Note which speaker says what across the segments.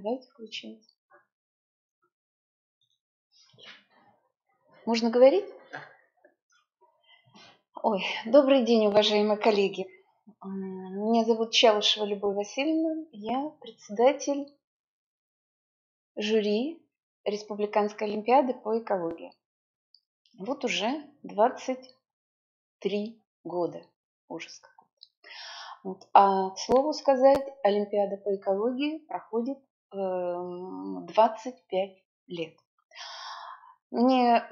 Speaker 1: давайте включать. Можно говорить? Ой, добрый день, уважаемые коллеги. Меня зовут Чалышева Любовь Васильевна. Я председатель жюри Республиканской олимпиады по экологии. Вот уже 23 года. Ужас какой-то. Вот. А к слову сказать, олимпиада по экологии проходит 25 лет. Мне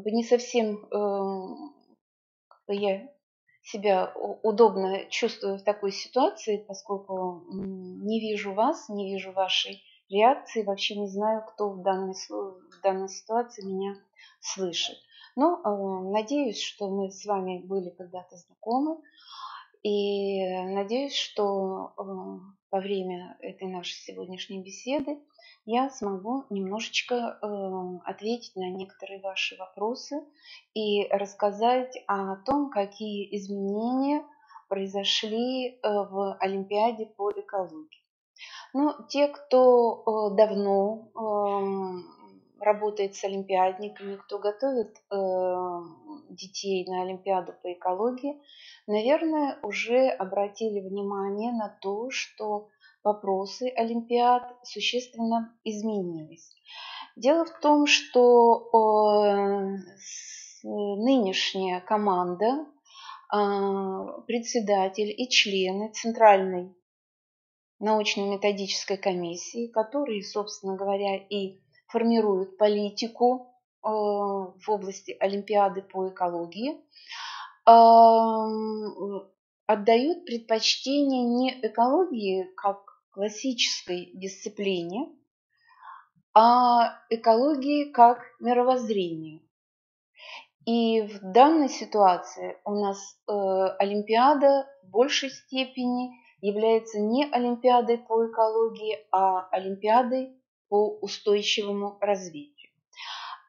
Speaker 1: не совсем я себя удобно чувствую в такой ситуации, поскольку не вижу вас, не вижу вашей реакции, вообще не знаю, кто в данной ситуации меня слышит. Но надеюсь, что мы с вами были когда-то знакомы, и надеюсь, что во время этой нашей сегодняшней беседы я смогу немножечко ответить на некоторые ваши вопросы и рассказать о том, какие изменения произошли в Олимпиаде по экологии. Ну, те, кто давно работает с олимпиадниками, кто готовит детей на Олимпиаду по экологии, наверное, уже обратили внимание на то, что вопросы олимпиад существенно изменились. Дело в том, что нынешняя команда, председатель и члены Центральной научно-методической комиссии, которые, собственно говоря, и формируют политику в области Олимпиады по экологии, отдают предпочтение не экологии как классической дисциплине, а экологии как мировоззрению. И в данной ситуации у нас Олимпиада в большей степени является не Олимпиадой по экологии, а Олимпиадой по устойчивому развитию.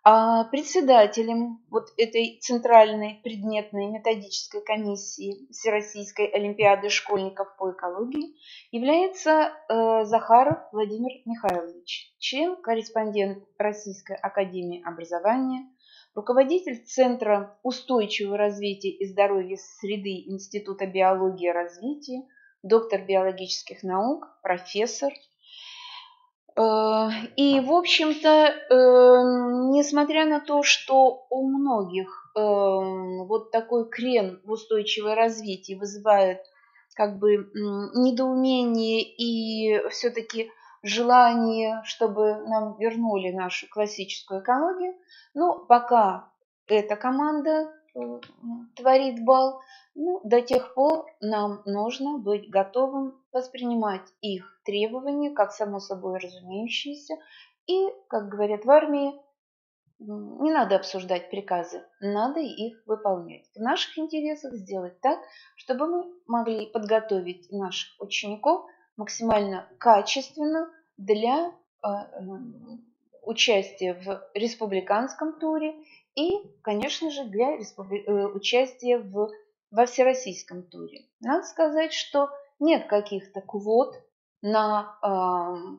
Speaker 1: А председателем вот этой центральной предметной методической комиссии Всероссийской олимпиады школьников по экологии является Захаров Владимир Михайлович, член-корреспондент Российской академии образования, руководитель Центра устойчивого развития и здоровья среды Института биологии и развития, доктор биологических наук, профессор. И, в общем-то, несмотря на то, что у многих вот такой крен в устойчивое развитие вызывает недоумение и все-таки желание, чтобы нам вернули нашу классическую экологию, но пока эта команда творит бал, до тех пор нам нужно быть готовым воспринимать их требования как само собой разумеющиеся. И, как говорят в армии, не надо обсуждать приказы, надо их выполнять. В наших интересах сделать так, чтобы мы могли подготовить наших учеников максимально качественно для участия в республиканском туре и, конечно же, для участия во всероссийском туре. Надо сказать, что нет каких-то квот на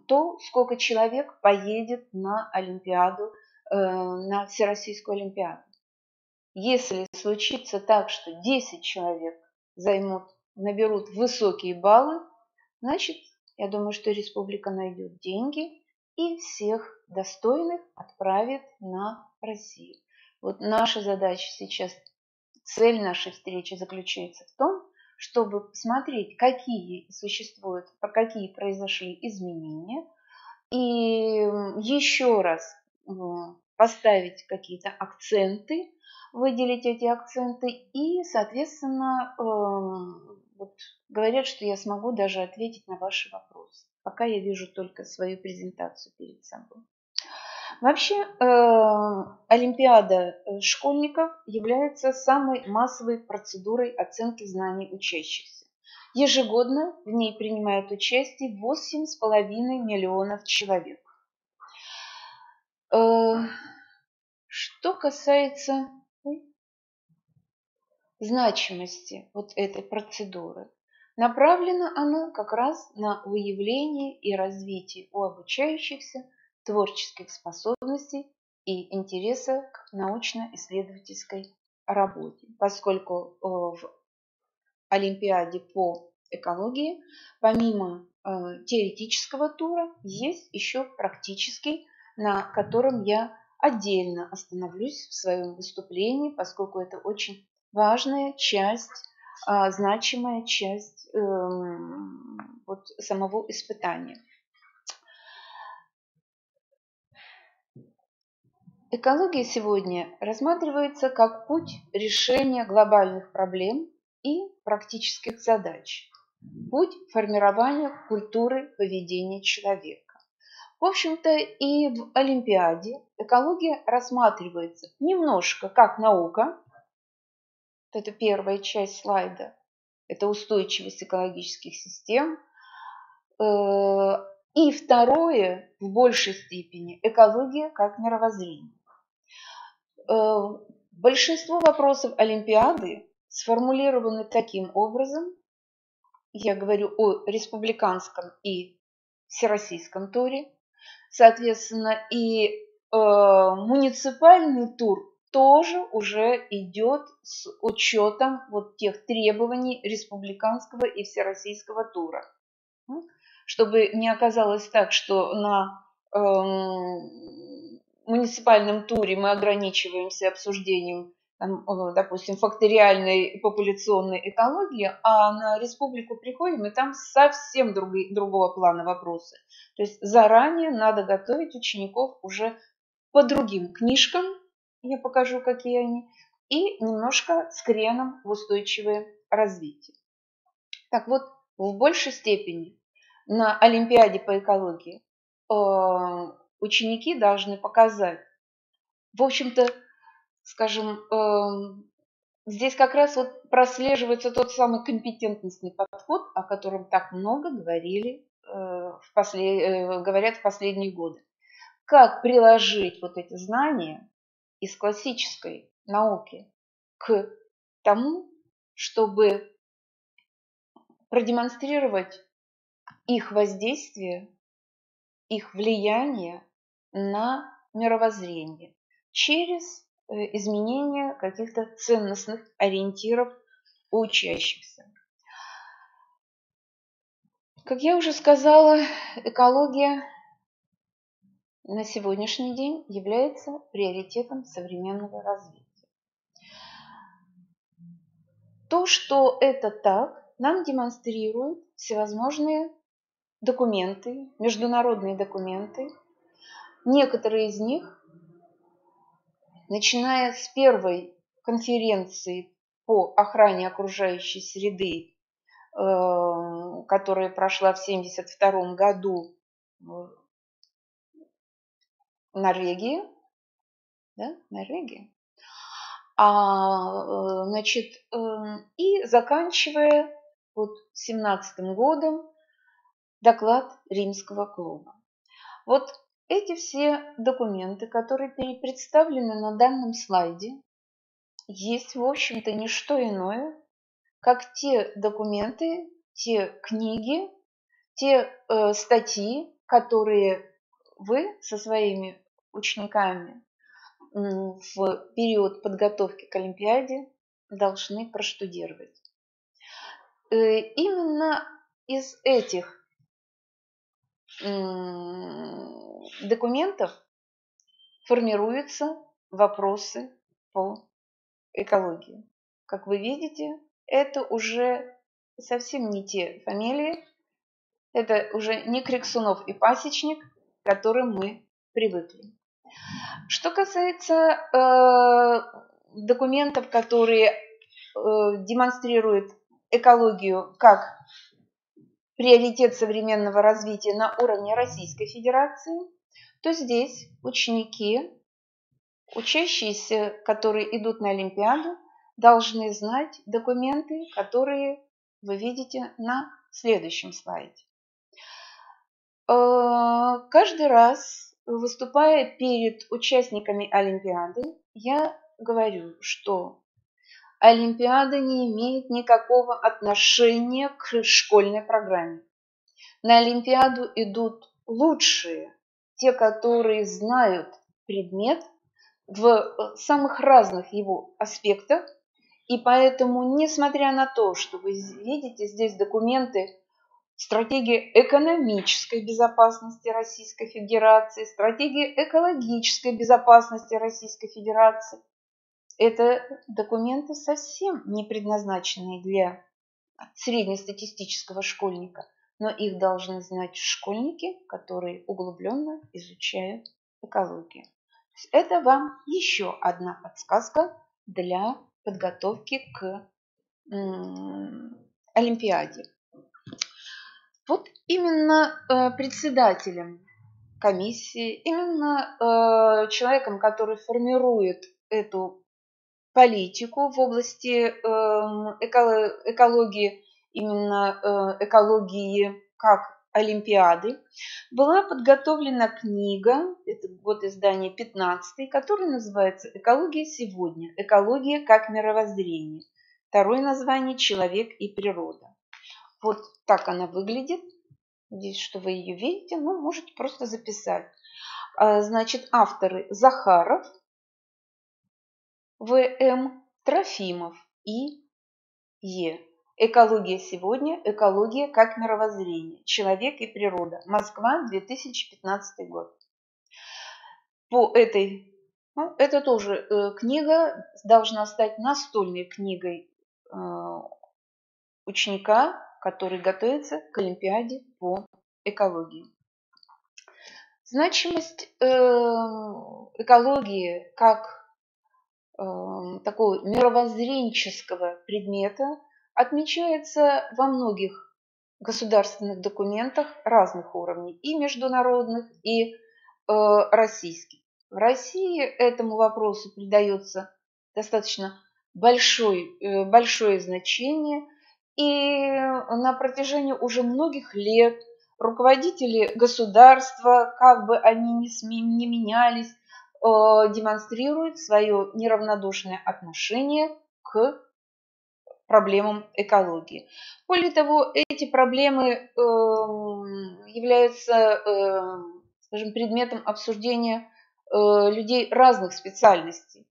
Speaker 1: то, сколько человек поедет на Олимпиаду, на Всероссийскую олимпиаду. Если случится так, что 10 человек наберут высокие баллы, значит, я думаю, что республика найдет деньги и всех достойных отправит на Россию. Вот наша задача сейчас, цель нашей встречи заключается в том, чтобы посмотреть, какие произошли изменения, и еще раз поставить какие-то акценты, выделить эти акценты и, соответственно, говорят, что я смогу даже ответить на ваши вопросы. Пока я вижу только свою презентацию перед собой. Вообще, Олимпиада школьников является самой массовой процедурой оценки знаний учащихся. Ежегодно в ней принимают участие 8,5 миллионов человек. Что касается значимости вот этой процедуры, Направлено оно как раз на выявление и развитие у обучающихся творческих способностей и интереса к научно-исследовательской работе, поскольку в Олимпиаде по экологии помимо теоретического тура есть еще практический, на котором я отдельно остановлюсь в своем выступлении, поскольку это очень важная часть, значимая часть вот самого испытания. Экология сегодня рассматривается как путь решения глобальных проблем и практических задач, путь формирования культуры поведения человека. В общем-то, и в Олимпиаде экология рассматривается немножко как наука. Это первая часть слайда. Это устойчивость экологических систем. И второе, в большей степени, экология как мировоззрение. Большинство вопросов Олимпиады сформулированы таким образом. Я говорю о республиканском и всероссийском туре. Соответственно, и муниципальный тур тоже уже идет с учетом вот тех требований республиканского и всероссийского тура. Чтобы не оказалось так, что на муниципальном туре мы ограничиваемся обсуждением, допустим, факториальной и популяционной экологии, а на республику приходим, и там совсем другого плана вопросы. То есть заранее надо готовить учеников уже по другим книжкам, я покажу, какие они, и немножко с креном в устойчивое развитие. Так вот, в большей степени на Олимпиаде по экологии ученики должны показать, в общем-то, скажем, здесь как раз вот прослеживается тот самый компетентностный подход, о котором так много говорили, говорят в последние годы. Как приложить вот эти знания из классической науки к тому, чтобы продемонстрировать их воздействие, их влияние на мировоззрение через изменение каких-то ценностных ориентиров у учащихся. Как я уже сказала, экология на сегодняшний день является приоритетом современного развития. То, что это так, нам демонстрируют всевозможные документы, международные документы. Некоторые из них, начиная с первой конференции по охране окружающей среды, которая прошла в 1972 году в Норвегии, да, Норвегия, значит, и заканчивая вот 17 годом доклад Римского клуба. Вот эти все документы, которые представлены на данном слайде, есть, в общем-то, не что иное, как те документы, те книги, те статьи, которые вы со своими учениками в период подготовки к Олимпиаде должны проштудировать. Именно из этих документов формируются вопросы по экологии. Как вы видите, это уже совсем не те фамилии, это уже не Криксунов и Пасечник, к которым мы привыкли. Что касается документов, которые демонстрируют экологию как приоритет современного развития на уровне Российской Федерации, то здесь ученики, учащиеся, которые идут на Олимпиаду, должны знать документы, которые вы видите на следующем слайде. Каждый раз, выступая перед участниками Олимпиады, я говорю, что Олимпиада не имеет никакого отношения к школьной программе. На Олимпиаду идут лучшие, те, которые знают предмет в самых разных его аспектах. И поэтому, несмотря на то, что вы видите здесь документы стратегии экономической безопасности Российской Федерации, стратегии экологической безопасности Российской Федерации, это документы совсем не предназначенные для среднестатистического школьника, но их должны знать школьники, которые углубленно изучают экологию. Это вам еще одна подсказка для подготовки к Олимпиаде. Вот именно председателем комиссии, именно человеком, который формирует эту политику в области экологии, именно экологии как Олимпиады, была подготовлена книга, это год издания 15, которая называется «Экология сегодня. Экология как мировоззрение». Второе название «Человек и природа». Вот так она выглядит. Надеюсь, что вы ее видите, но можете просто записать. Значит, авторы Захаров, В.М., Трофимов, И.Е. «Экология сегодня. Экология как мировоззрение. Человек и природа. Москва, 2015 год». По этой, это тоже книга должна стать настольной книгой ученика, который готовится к Олимпиаде по экологии. Значимость экологии как такого мировоззренческого предмета отмечается во многих государственных документах разных уровней, и международных, и российских. В России этому вопросу придается достаточно большое значение, и на протяжении уже многих лет руководители государства, как бы они ни менялись, демонстрируют свое неравнодушное отношение к проблемам экологии. Более того, эти проблемы являются, скажем, предметом обсуждения людей разных специальностей.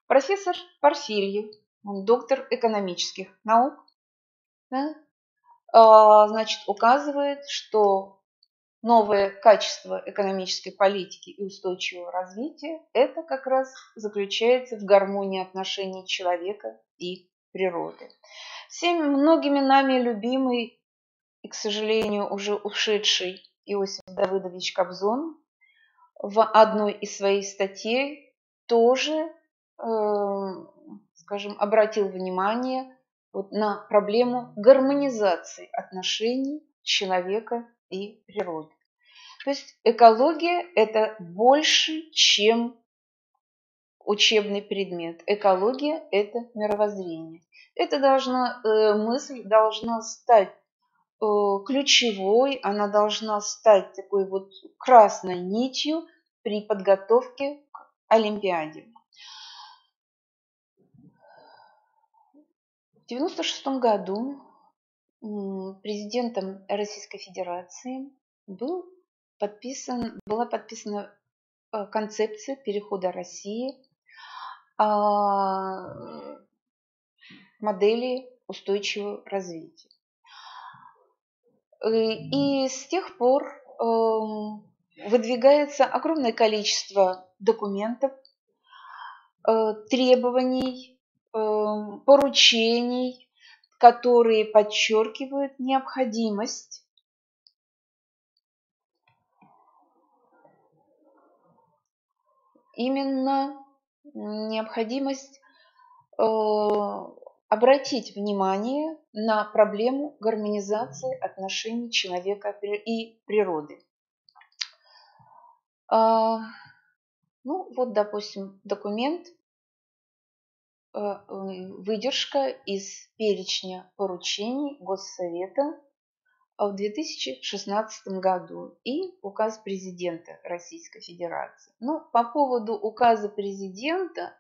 Speaker 1: Профессор Парфильев, он доктор экономических наук, да, значит, указывает, что новое качество экономической политики и устойчивого развития – это как раз заключается в гармонии отношений человека и природы. Всеми многими нами любимый и, к сожалению, уже ушедший Иосиф Давыдович Кобзон в одной из своих статей тоже, скажем, обратил внимание вот на проблему гармонизации отношений человека и природы. То есть экология – это больше, чем учебный предмет. Экология – это мировоззрение. Эта мысль должна стать ключевой, она должна стать такой вот красной нитью при подготовке к Олимпиаде. В 1996 году президентом Российской Федерации была подписана концепция перехода России модели устойчивого развития. И с тех пор выдвигается огромное количество документов, требований, поручений, которые подчеркивают необходимость обратить внимание на проблему гармонизации отношений человека и природы. Вот, допустим, документ, выдержка из перечня поручений Госсовета в 2016 году и указ президента Российской Федерации. По поводу указа президента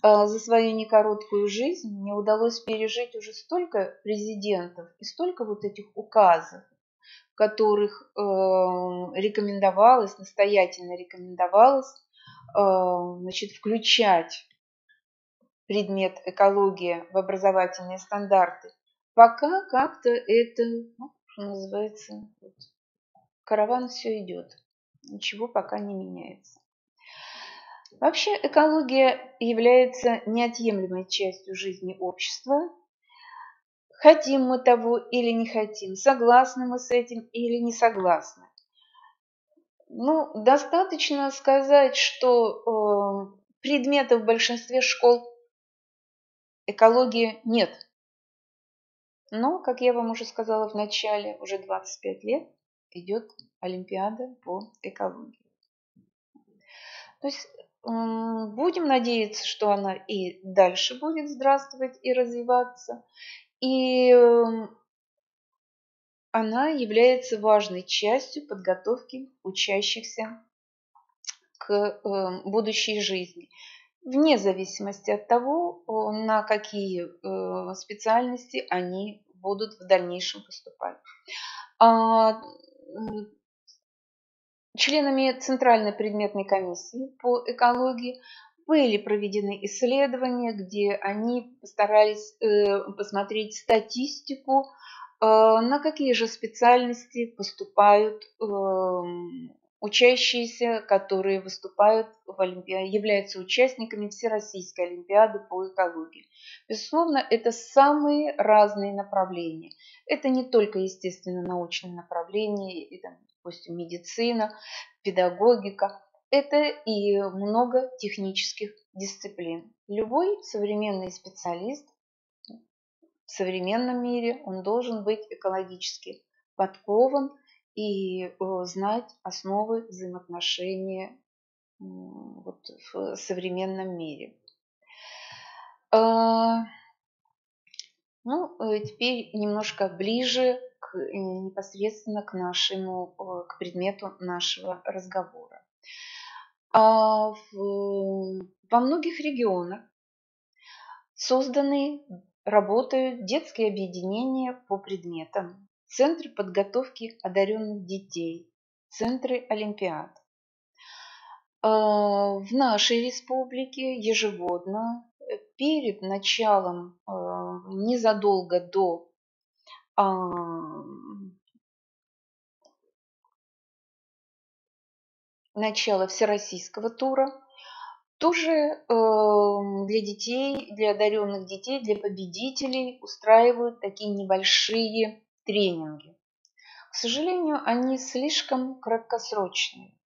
Speaker 1: За свою некороткую жизнь мне удалось пережить уже столько президентов и столько вот этих указов, в которых рекомендовалось, настоятельно рекомендовалось, значит, включать предмет экология в образовательные стандарты. Пока как-то это, ну, что называется, вот, караван все идет, ничего пока не меняется. Вообще экология является неотъемлемой частью жизни общества. Хотим мы того или не хотим, согласны мы с этим или не согласны. Ну, достаточно сказать, что предметов в большинстве школ экологии нет. Но, как я вам уже сказала в начале, уже 25 лет идет Олимпиада по экологии. То есть будем надеяться, что она и дальше будет здравствовать и развиваться. И она является важной частью подготовки учащихся к будущей жизни, вне зависимости от того, на какие специальности они будут в дальнейшем поступать. Членами Центральной предметной комиссии по экологии были проведены исследования, где они постарались посмотреть статистику, на какие же специальности поступают учащиеся, которые выступают в Олимпиаде, являются участниками Всероссийской Олимпиады по экологии. Безусловно, это самые разные направления. Это не только, естественно, научные направления, это, допустим, медицина, педагогика. Это и много технических дисциплин. Любой современный специалист в современном мире, он должен быть экологически подкован и знать основы взаимоотношения вот в современном мире. Ну, теперь немножко ближе непосредственно к к предмету нашего разговора. Во многих регионах созданы, работают детские объединения по предметам, центры подготовки одаренных детей, центры олимпиад. В нашей республике ежегодно перед началом, незадолго до начала всероссийского тура, тоже для детей, для одаренных детей, для победителей устраивают такие небольшие тренинги. К сожалению, они слишком краткосрочные.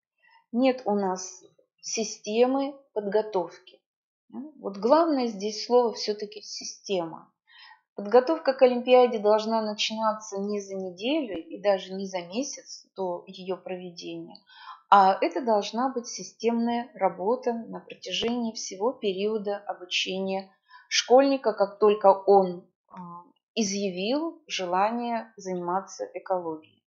Speaker 1: Нет у нас системы подготовки. Вот главное здесь слово все-таки система. Подготовка к Олимпиаде должна начинаться не за неделю и даже не за месяц до ее проведения, а это должна быть системная работа на протяжении всего периода обучения школьника, как только он изъявил желание заниматься экологией.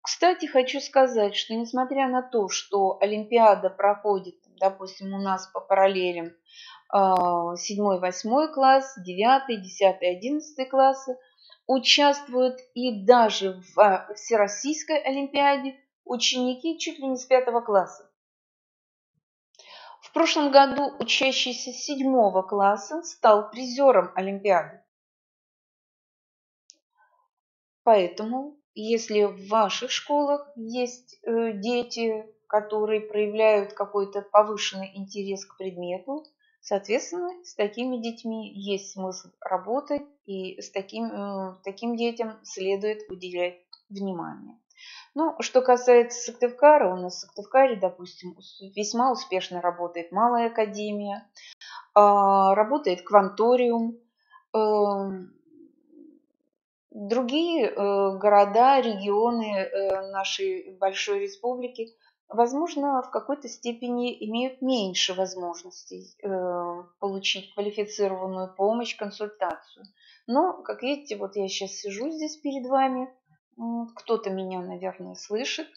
Speaker 1: Кстати, хочу сказать, что несмотря на то, что Олимпиада проходит, допустим, у нас по параллелям 7-8 класс, 9, 10, 11 классы, участвуют и даже в Всероссийской Олимпиаде ученики чуть ли не с 5 класса. В прошлом году учащийся 7 класса стал призером Олимпиады. Поэтому, если в ваших школах есть дети, которые проявляют какой-то повышенный интерес к предмету, соответственно, с такими детьми есть смысл работать, и таким детям следует уделять внимание. Ну, что касается Сыктывкара, у нас в Сыктывкаре, допустим, весьма успешно работает Малая академия, работает Кванториум, другие города, регионы нашей большой республики, возможно, в какой-то степени имеют меньше возможностей получить квалифицированную помощь, консультацию. Но, как видите, вот я сейчас сижу здесь перед вами, Кто-то меня, наверное, слышит.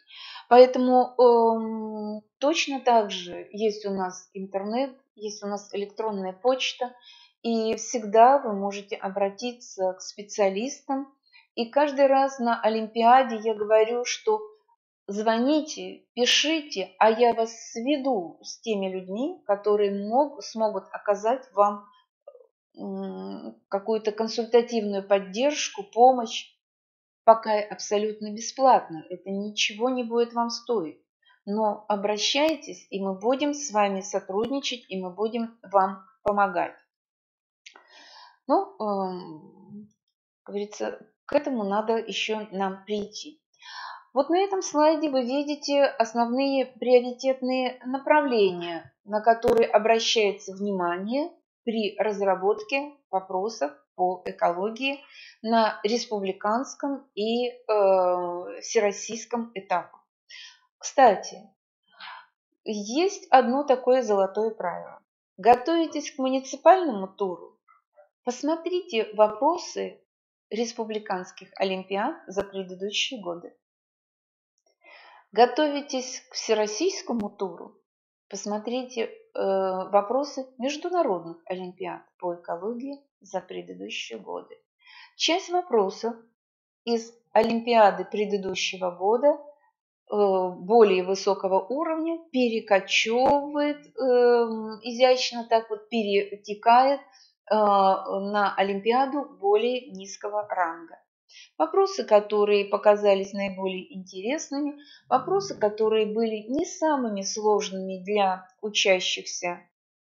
Speaker 1: Поэтому точно так же есть у нас интернет, есть у нас электронная почта, и всегда вы можете обратиться к специалистам. И каждый раз на Олимпиаде я говорю, что звоните, пишите, а я вас сведу с теми людьми, которые смогут оказать вам какую-то консультативную поддержку, помощь, пока абсолютно бесплатно. Это ничего не будет вам стоить. Но обращайтесь, и мы будем с вами сотрудничать, и мы будем вам помогать. Ну, как говорится, к этому надо еще нам прийти. Вот на этом слайде вы видите основные приоритетные направления, на которые обращается внимание при разработке вопросов по экологии на республиканском и всероссийском этапах. Кстати, есть одно такое золотое правило. Готовитесь к муниципальному туру, посмотрите вопросы республиканских олимпиад за предыдущие годы. Готовитесь к всероссийскому туру, посмотрите вопросы международных олимпиад по экологии за предыдущие годы. Часть вопросов из олимпиады предыдущего года более высокого уровня перекочевывает, изящно так вот перетекает на олимпиаду более низкого ранга. Вопросы, которые показались наиболее интересными, вопросы, которые были не самыми сложными для учащихся,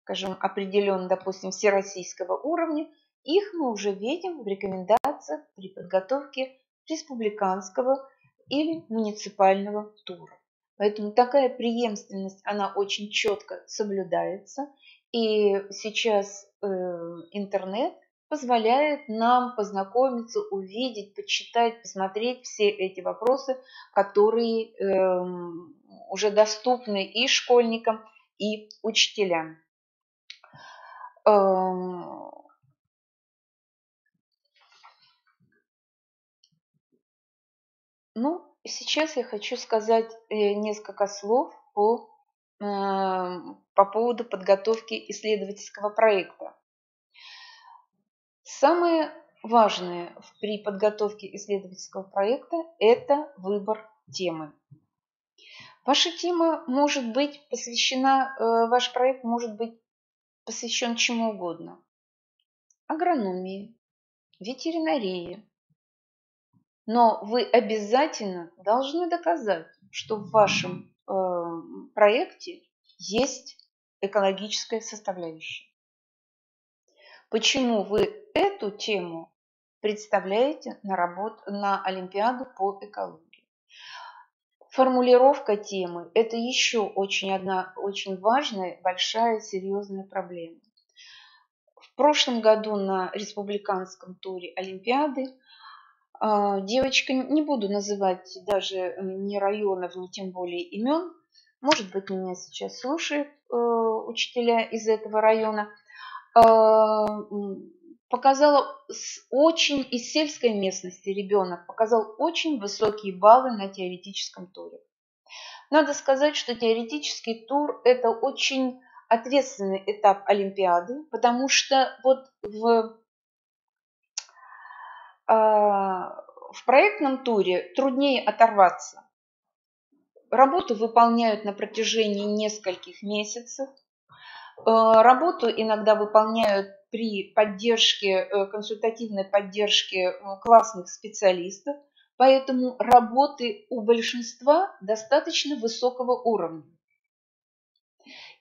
Speaker 1: скажем, определенно, допустим, всероссийского уровня, их мы уже видим в рекомендациях при подготовке республиканского или муниципального тура. Поэтому такая преемственность, она очень четко соблюдается. И сейчас интернет позволяет нам познакомиться, увидеть, почитать, посмотреть все эти вопросы, которые уже доступны и школьникам, и учителям. Ну, сейчас я хочу сказать несколько слов по поводу подготовки исследовательского проекта. Самое важное при подготовке исследовательского проекта – это выбор темы. Ваша тема может быть посвящена, ваш проект может быть посвящен чему угодно. Агрономии, ветеринарии. Но вы обязательно должны доказать, что в вашем проекте есть экологическая составляющая. Почему вы эту тему представляете на Олимпиаду по экологии? Формулировка темы – это еще одна очень важная, большая, серьезная проблема. В прошлом году на республиканском туре Олимпиады девочка, не буду называть даже ни районов, ни тем более имен, может быть, меня сейчас слушают учителя из этого района, показала очень из сельской местности ребенок показал очень высокие баллы на теоретическом туре. Надо сказать, что теоретический тур – это очень ответственный этап Олимпиады, потому что вот в проектном туре труднее оторваться. Работу выполняют на протяжении нескольких месяцев. Работу иногда выполняют при поддержке, консультативной поддержке классных специалистов, поэтому работы у большинства достаточно высокого уровня.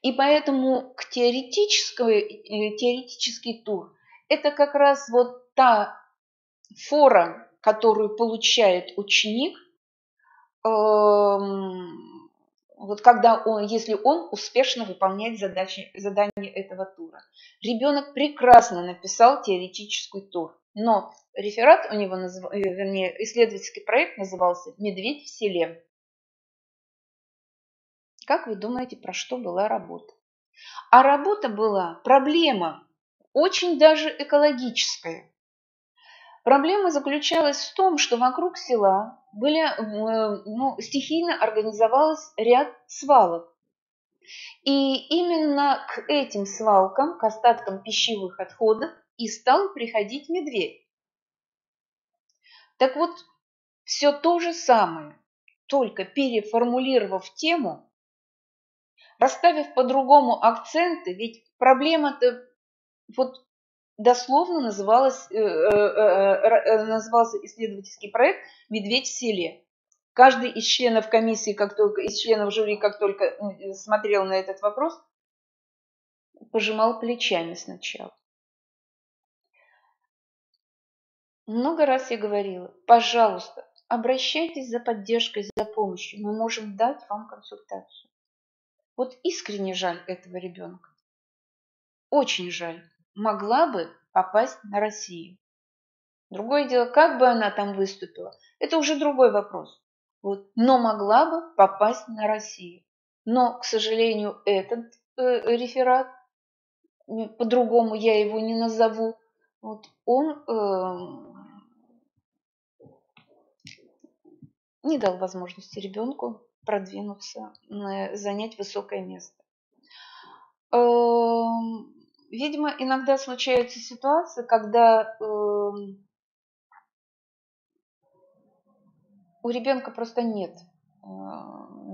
Speaker 1: И поэтому теоретический тур – это как раз вот та фора, которую получает ученик, вот если он успешно выполняет задания этого тура. Ребенок прекрасно написал теоретический тур, но реферат у него, исследовательский проект назывался «Медведь в селе». Как вы думаете, про что была работа? А работа была проблема, очень даже экологическая. Проблема заключалась в том, что вокруг села стихийно организовалось ряд свалок. И именно к этим свалкам, к остаткам пищевых отходов и стал приходить медведь. Так вот, все то же самое, только переформулировав тему, расставив по-другому акценты, ведь проблема-то вот дословно назывался исследовательский проект «Медведь в селе». Каждый из членов комиссии, из членов жюри, как только смотрел на этот вопрос, пожимал плечами сначала. Много раз я говорила, пожалуйста, обращайтесь за поддержкой, за помощью. Мы можем дать вам консультацию. Вот искренне жаль этого ребенка. Очень жаль. Могла бы попасть на Россию. Другое дело, как бы она там выступила, это уже другой вопрос. Вот. Но могла бы попасть на Россию. Но, к сожалению, этот реферат, по-другому я его не назову, вот, он не дал возможности ребенку продвинуться, занять высокое место. Видимо, иногда случаются ситуации, когда у ребенка просто нет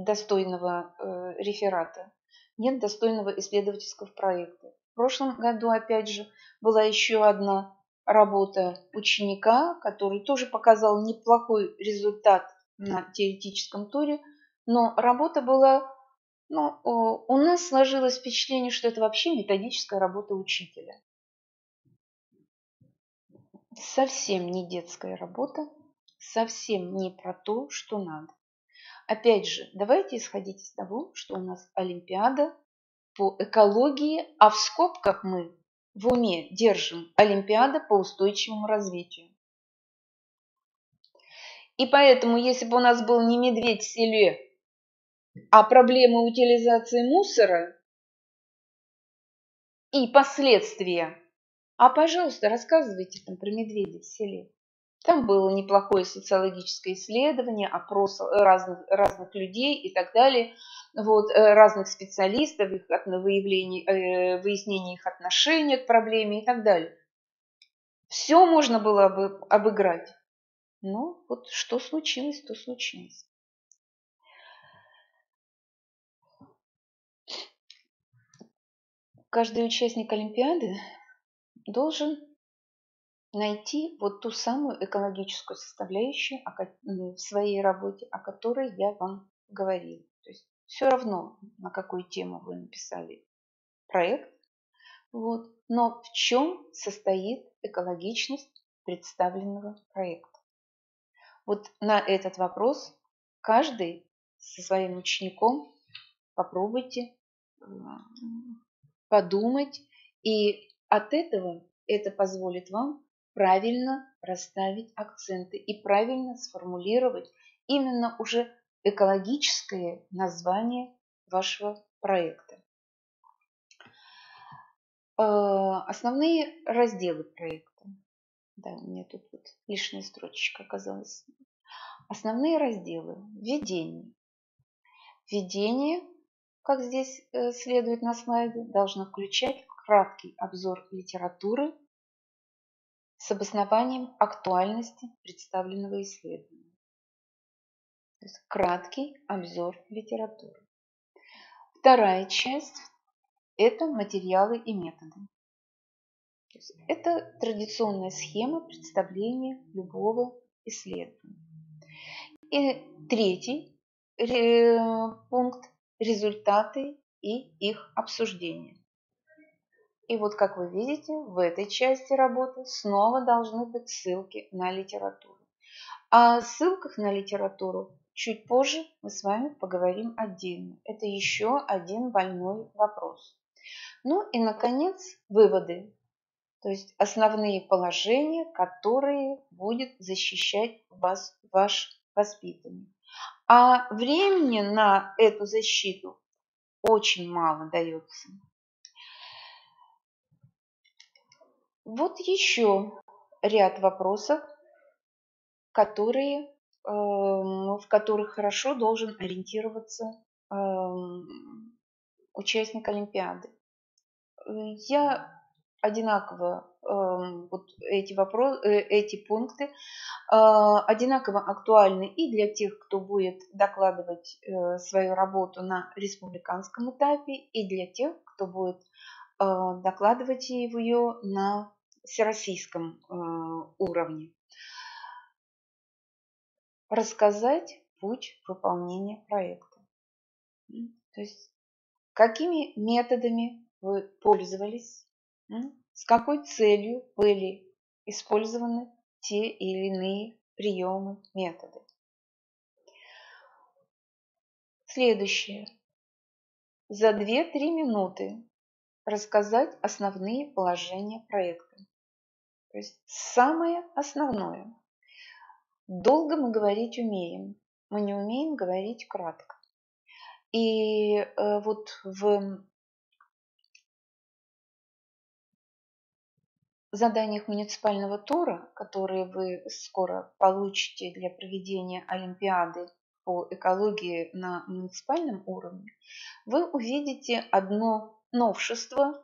Speaker 1: достойного реферата, нет достойного исследовательского проекта. В прошлом году, опять же, была еще одна работа ученика, который тоже показал неплохой результат на теоретическом туре, но работа была, у нас сложилось впечатление, что это вообще методическая работа учителя. Совсем не детская работа, совсем не про то, что надо. Опять же, давайте исходить из того, что у нас Олимпиада по экологии, а в скобках мы в уме держим Олимпиада по устойчивому развитию. И поэтому, если бы у нас был не медведь в селе, а проблема утилизации мусора и последствия, пожалуйста, рассказывайте там про медведя в селе. Там было неплохое социологическое исследование, опрос разных людей и так далее, вот, разных специалистов, выяснение их отношения к проблеме и так далее. Все можно было бы обыграть. Но вот что случилось, то случилось. Каждый участник Олимпиады должен найти вот ту самую экологическую составляющую в своей работе, о которой я вам говорила. То есть все равно, на какую тему вы написали проект, вот, но в чем состоит экологичность представленного проекта. Вот на этот вопрос каждый со своим учеником попробуйте подумать, и от этого это позволит вам правильно расставить акценты и правильно сформулировать именно уже экологическое название вашего проекта. Основные разделы проекта. Да, у меня тут вот лишняя строчечка оказалась. Основные разделы. Введение. Введение, как здесь следует на слайде, должно включать краткий обзор литературы с обоснованием актуальности представленного исследования. То есть краткий обзор литературы. Вторая часть – это материалы и методы. То есть это традиционная схема представления любого исследования. И третий пункт – результаты и их обсуждение. И вот, как вы видите, в этой части работы снова должны быть ссылки на литературу. О ссылках на литературу чуть позже мы с вами поговорим отдельно. Это еще один больной вопрос. Ну и, наконец, выводы. То есть основные положения, которые будет защищать вас ваш воспитанник. А времени на эту защиту очень мало дается. Вот еще ряд вопросов, которые, в которых хорошо должен ориентироваться участник Олимпиады. Я одинаково вот эти пункты одинаково актуальны и для тех, кто будет докладывать свою работу на республиканском этапе, и для тех, кто будет докладывать ее на всероссийском уровне. Рассказать путь выполнения проекта. То есть какими методами вы пользовались, с какой целью были использованы те или иные приемы, методы. Следующее. За 2-3 минуты рассказать основные положения проекта. То есть самое основное. Долго мы говорить умеем, мы не умеем говорить кратко. И вот в заданиях муниципального тура, которые вы скоро получите для проведения Олимпиады по экологии на муниципальном уровне, вы увидите одно новшество,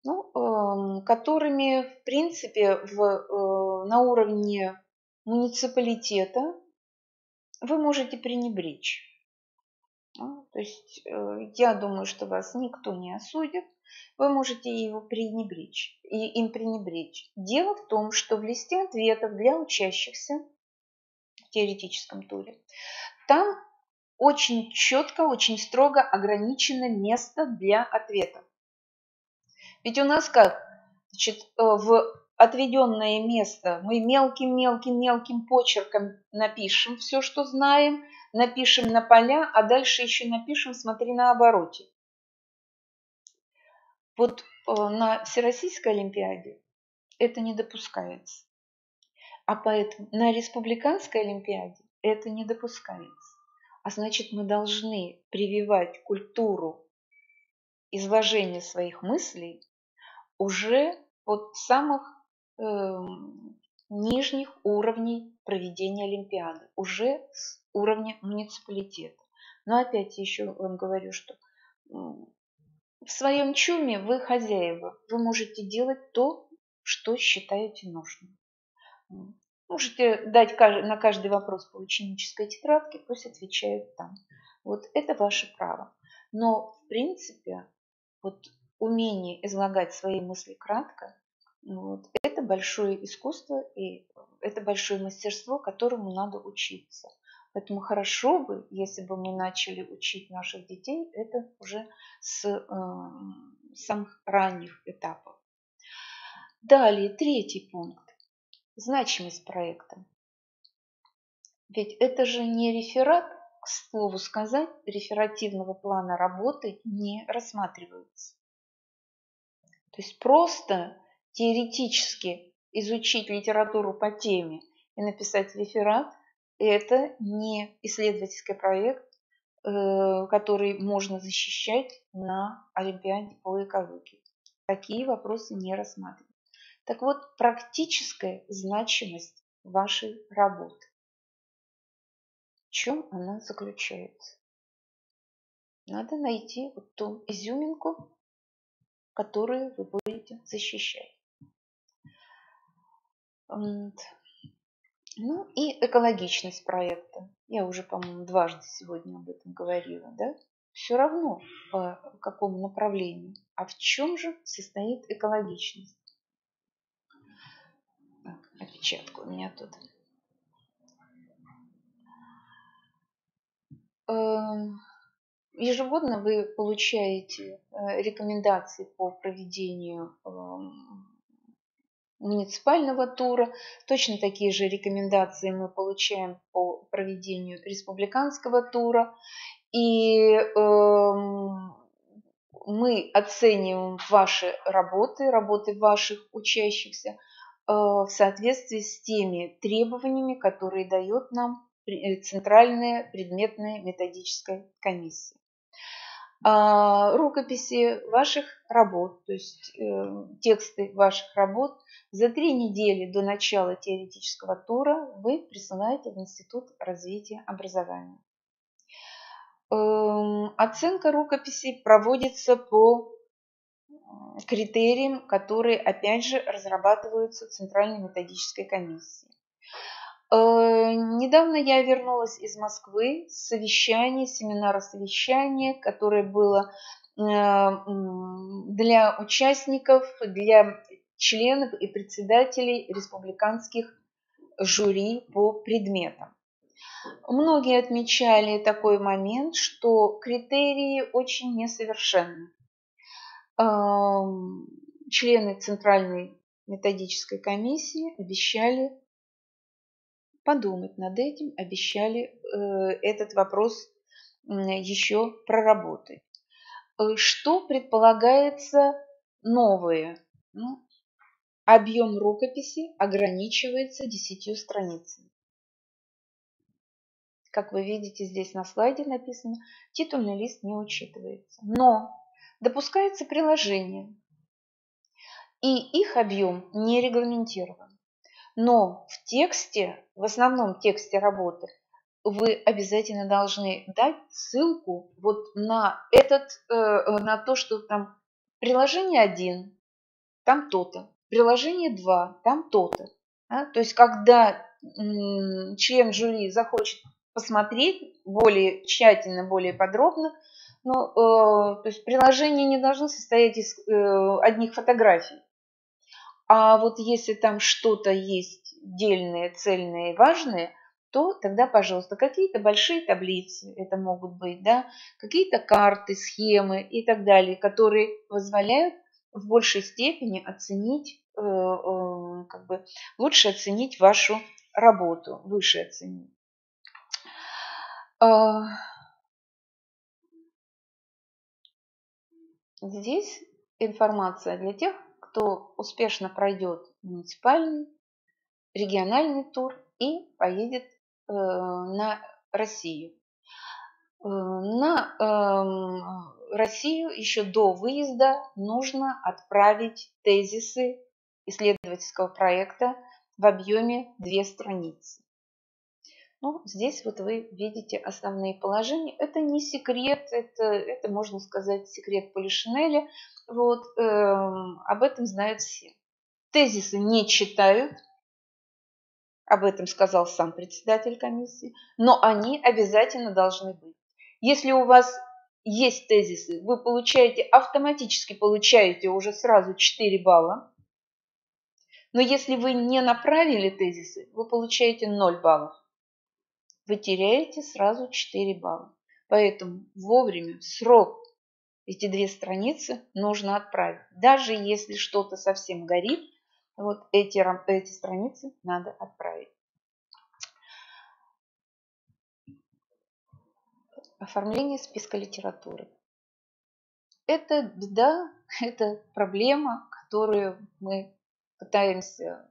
Speaker 1: которыми, в принципе, на уровне муниципалитета вы можете пренебречь. То есть я думаю, что вас никто не осудит, вы можете им пренебречь. Дело в том, что в листе ответов для учащихся в теоретическом туре там очень четко, очень строго ограничено место для ответов. Ведь у нас как? Значит, в отведенное место мы мелким почерком напишем все, что знаем, напишем на поля, а дальше еще напишем «смотри на обороте». Вот на Всероссийской Олимпиаде это не допускается. А поэтому на Республиканской Олимпиаде это не допускается. А значит, мы должны прививать культуру изложения своих мыслей уже от самых нижних уровней проведения Олимпиады, уже с уровня муниципалитета. Но опять еще вам говорю, что в своем чуме вы хозяева, вы можете делать то, что считаете нужным. Можете дать на каждый вопрос по ученической тетрадке, пусть отвечают там. Вот это ваше право. Но в принципе вот умение излагать свои мысли кратко, это большое искусство и это большое мастерство, которому надо учиться. Поэтому хорошо бы, если бы мы начали учить наших детей это уже с самых ранних этапов. Далее, третий пункт. Значимость проекта. Ведь это же не реферат, к слову сказать, реферативного плана работы не рассматривается. То есть просто теоретически изучить литературу по теме и написать реферат – это не исследовательский проект, который можно защищать на Олимпиаде по экологии. Такие вопросы не рассматриваются. Так вот, практическая значимость вашей работы. В чем она заключается? Надо найти вот ту изюминку, которую вы будете защищать. И экологичность проекта. Я уже, по-моему, дважды сегодня об этом говорила, да? Все равно по какому направлению. А в чем же состоит экологичность? Так, опечатка у меня тут. Ежегодно вы получаете рекомендации по проведению муниципального тура. Точно такие же рекомендации мы получаем по проведению республиканского тура. И мы оцениваем ваши работы ваших учащихся в соответствии с теми требованиями, которые дает нам Центральная предметная методическая комиссия. рукописи ваших работ, то есть тексты ваших работ за 3 недели до начала теоретического тура вы присылаете в Институт развития образования. Оценка рукописей проводится по критериям, которые, опять же, разрабатываются Центральной методической комиссией. Недавно я вернулась из Москвы с совещания, семинара совещания, которое было для участников, для членов и председателей республиканских жюри по предметам. Многие отмечали такой момент, что критерии очень несовершенны. Члены Центральной методической комиссии обещали подумать над этим, обещали этот вопрос еще проработать. Что предполагается новое? Объем рукописи ограничивается 10 страницами. Как вы видите, здесь на слайде написано, титульный лист не учитывается. Но допускается приложение, и их объем не регламентирован. Но в тексте, в основном тексте работы, вы обязательно должны дать ссылку вот на на то, что там приложение 1, там то-то, приложение 2, там то-то. То есть, когда член жюри захочет посмотреть более тщательно, более подробно, то есть приложение не должно состоять из одних фотографий. А вот если там что-то есть дельное, цельное и важное, то тогда, пожалуйста, какие-то большие таблицы, это могут быть, да, какие-то карты, схемы и так далее, которые позволяют в большей степени оценить, лучше оценить вашу работу, выше оценить. Здесь информация для тех, кто успешно пройдет муниципальный, региональный тур и поедет на Россию. На Россию еще до выезда нужно отправить тезисы исследовательского проекта в объеме 2 страницы. Здесь вот вы видите основные положения. Это не секрет, это можно сказать секрет Полишинеля. Об этом знают все. Тезисы не читают, об этом сказал сам председатель комиссии, но они обязательно должны быть. Если у вас есть тезисы, вы автоматически получаете уже сразу 4 балла. Но если вы не направили тезисы, вы получаете 0 баллов. Вы теряете сразу 4 балла. Поэтому вовремя, в срок, эти 2 страницы нужно отправить. Даже если что-то совсем горит, вот эти страницы надо отправить. Оформление списка литературы. Это беда, это проблема, которую мы пытаемся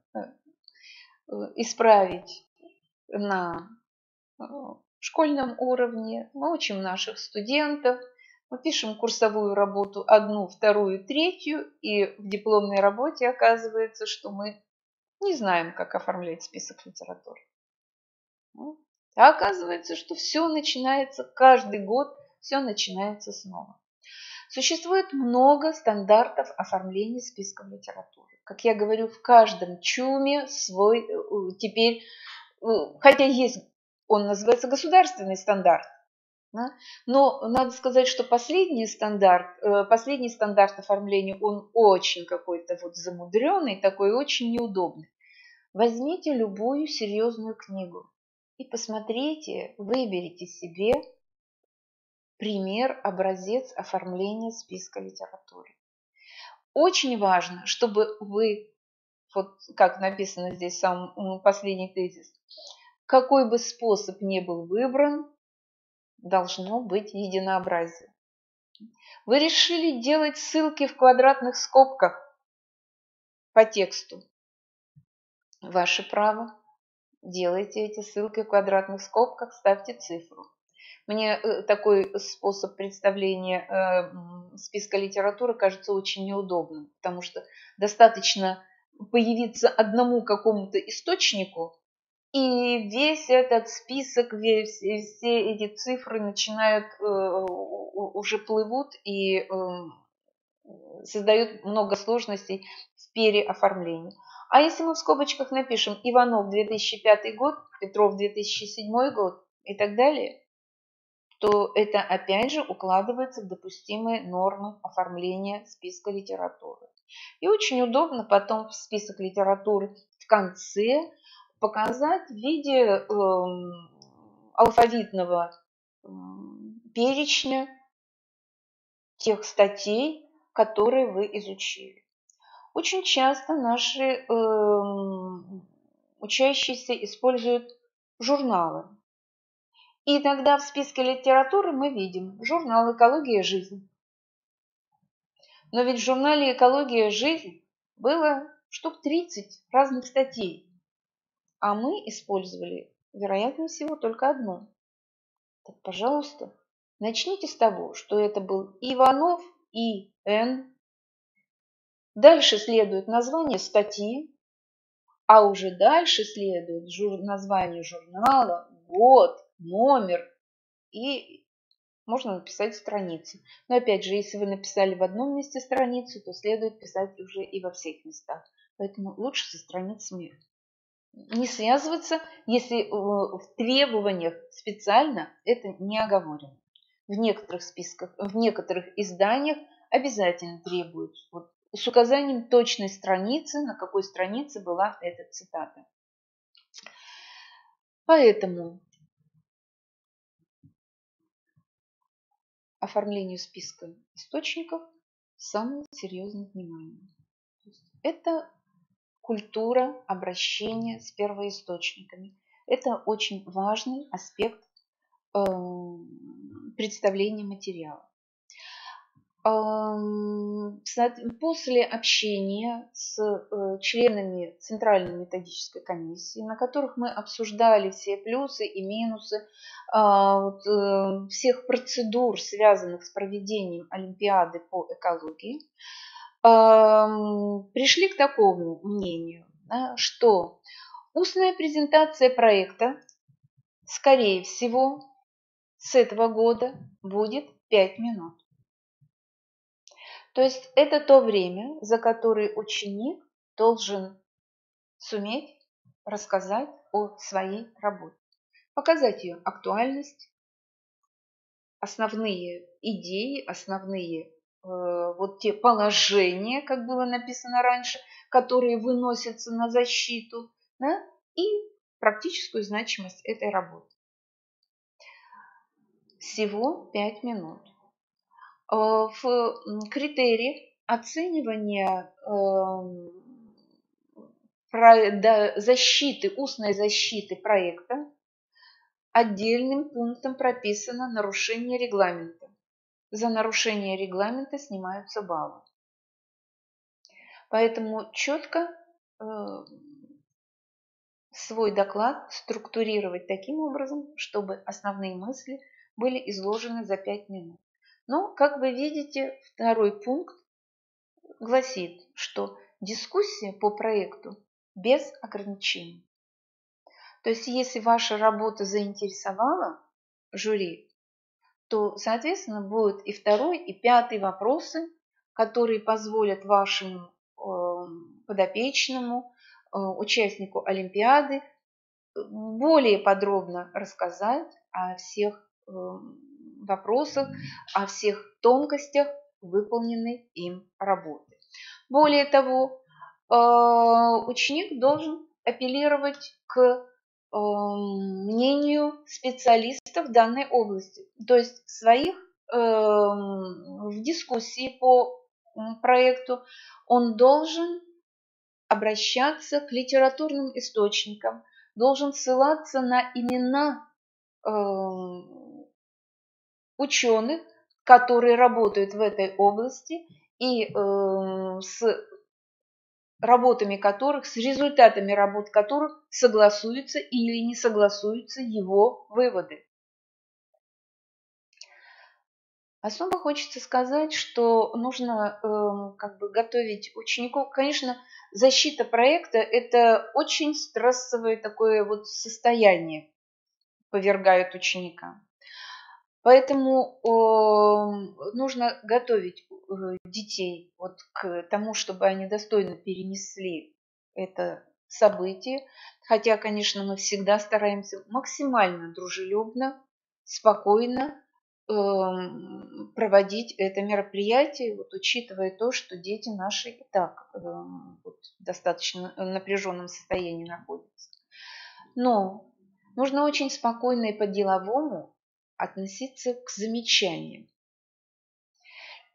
Speaker 1: исправить на школьном уровне. Мы учим наших студентов, мы пишем курсовую работу 1, 2, 3, и в дипломной работе оказывается, что мы не знаем, как оформлять список литературы. А оказывается, что все начинается каждый год, все начинается снова. Существует много стандартов оформления списков литературы. Как я говорю, в каждом ЧУМе свой теперь, хотя есть, он называется государственный стандарт, да? Но надо сказать, что последний стандарт оформления, он очень какой-то замудренный, такой очень неудобный. Возьмите любую серьезную книгу и посмотрите, выберите себе пример, образец оформления списка литературы. Очень важно, чтобы вы, как написано здесь сам последний тезис, какой бы способ ни был выбран, должно быть единообразие. Вы решили делать ссылки в квадратных скобках по тексту. Ваше право. Делайте эти ссылки в квадратных скобках, ставьте цифру. Мне такой способ представления списка литературы кажется очень неудобным, потому что достаточно появиться одному какому-то источнику, и весь этот список, все эти цифры начинают уже плывут и создают много сложностей в переоформлении. А если мы в скобочках напишем Иванов 2005 год, Петров 2007 год и так далее, то это опять же укладывается в допустимые нормы оформления списка литературы. И очень удобно потом в список литературы в конце показать в виде алфавитного перечня тех статей, которые вы изучили. Очень часто наши учащиеся используют журналы. И тогда в списке литературы мы видим журнал «Экология. Жизнь». Но ведь в журнале «Экология. Жизнь» было штук 30 разных статей, а мы использовали, вероятнее всего, только одну. Так, пожалуйста, начните с того, что это был Иванов И.Н. Дальше следует название статьи, а уже дальше следует название журнала, год, номер и можно написать страницы. Но опять же, если вы написали в одном месте страницу, то следует писать уже и во всех местах. Поэтому лучше со страницами не связываться, если в требованиях специально это не оговорено. В некоторых списках, в некоторых изданиях обязательно требуют с указанием точной страницы, на какой странице была эта цитата. Поэтому оформлению списка источников самое серьезное внимание. Это культура обращения с первоисточниками. Это очень важный аспект представления материала. После общения с членами Центральной методической комиссии, на которых мы обсуждали все плюсы и минусы всех процедур, связанных с проведением Олимпиады по экологии, пришли к такому мнению, что устная презентация проекта, скорее всего, с этого года будет 5 минут. То есть это то время, за которое ученик должен суметь рассказать о своей работе, показать ее актуальность, основные идеи, основные те положения, как было написано раньше, которые выносятся на защиту, да, и практическую значимость этой работы. Всего 5 минут. В критериях оценивания защиты, устной защиты проекта отдельным пунктом прописано нарушение регламента. За нарушение регламента снимаются баллы. Поэтому четко свой доклад структурировать таким образом, чтобы основные мысли были изложены за 5 минут. Но, как вы видите, второй пункт гласит, что дискуссия по проекту без ограничений. То есть, если ваша работа заинтересовала жюри, то, соответственно, будут и второй, и пятый вопросы, которые позволят вашему подопечному, участнику Олимпиады, более подробно рассказать о всех вопросах, о всех тонкостях выполненной им работы. Более того, ученик должен апеллировать к мнению специалистов в данной области. То есть в дискуссии по проекту он должен обращаться к литературным источникам, должен ссылаться на имена ученых, которые работают в этой области и с работами которых, с результатами работ которых согласуются или не согласуются его выводы. Особо хочется сказать, что нужно как бы готовить учеников. Конечно, защита проекта – это очень стрессовое такое вот состояние, повергает ученика. Поэтому нужно готовить детей вот к тому, чтобы они достойно перенесли это событие. Хотя, конечно, мы всегда стараемся максимально дружелюбно, спокойно проводить это мероприятие, вот, учитывая то, что дети наши и так вот, в достаточно напряженном состоянии находятся. Но нужно очень спокойно и по-деловому относиться к замечаниям.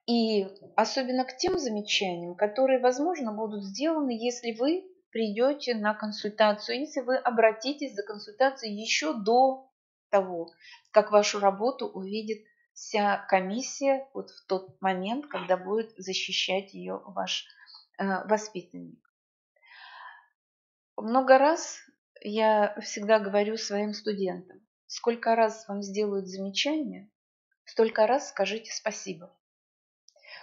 Speaker 1: И особенно к тем замечаниям, которые, возможно, будут сделаны, если вы придете на консультацию, если вы обратитесь за консультацией еще до того, как вашу работу увидит вся комиссия вот в тот момент, когда будет защищать ее ваш воспитанник. Много раз я всегда говорю своим студентам, сколько раз вам сделают замечание, столько раз скажите спасибо.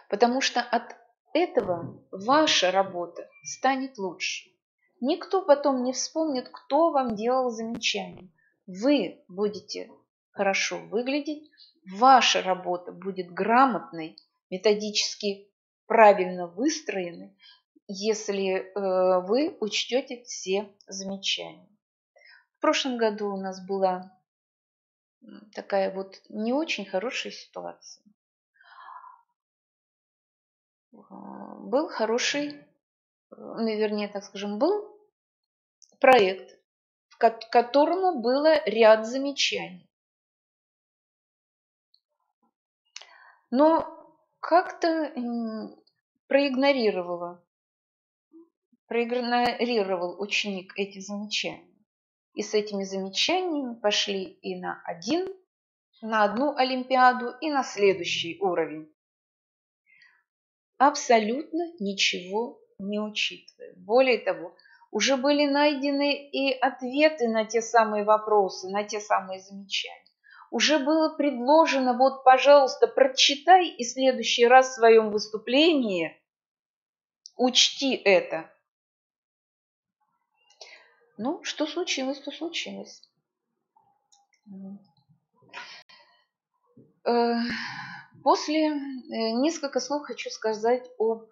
Speaker 1: Потому что от этого ваша работа станет лучше. Никто потом не вспомнит, кто вам делал замечание. Вы будете хорошо выглядеть, ваша работа будет грамотной, методически правильно выстроенной, если вы учтете все замечания. В прошлом году у нас была такая вот не очень хорошая ситуация. Был хороший, вернее, так скажем, был проект, к которому было ряд замечаний. Но как-то проигнорировал ученик эти замечания. И с этими замечаниями пошли и на одну олимпиаду, и на следующий уровень. Абсолютно ничего не учитывая. Более того, уже были найдены и ответы на те самые вопросы, на те самые замечания. Уже было предложено, вот, пожалуйста, прочитай и в следующий раз в своем выступлении учти это. Ну, что случилось, то случилось. После несколько слов хочу сказать об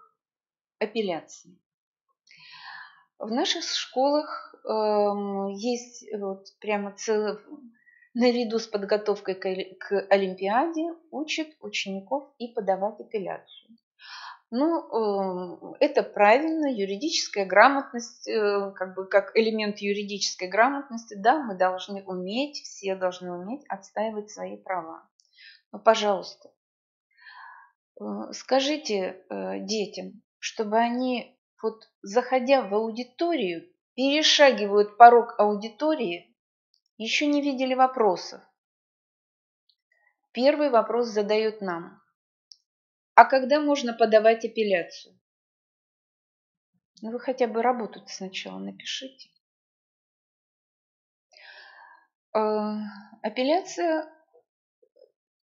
Speaker 1: апелляции. В наших школах есть вот прямо наряду с подготовкой к Олимпиаде учат учеников и подавать апелляцию. Ну, это правильно, юридическая грамотность, как элемент юридической грамотности, да, мы должны уметь, все должны уметь отстаивать свои права. Но, пожалуйста, скажите детям, чтобы они, вот, заходя в аудиторию, перешагивают порог аудитории, еще не видели вопросов. Первый вопрос задают нам. А когда можно подавать апелляцию? Ну, вы хотя бы работу сначала напишите. Апелляция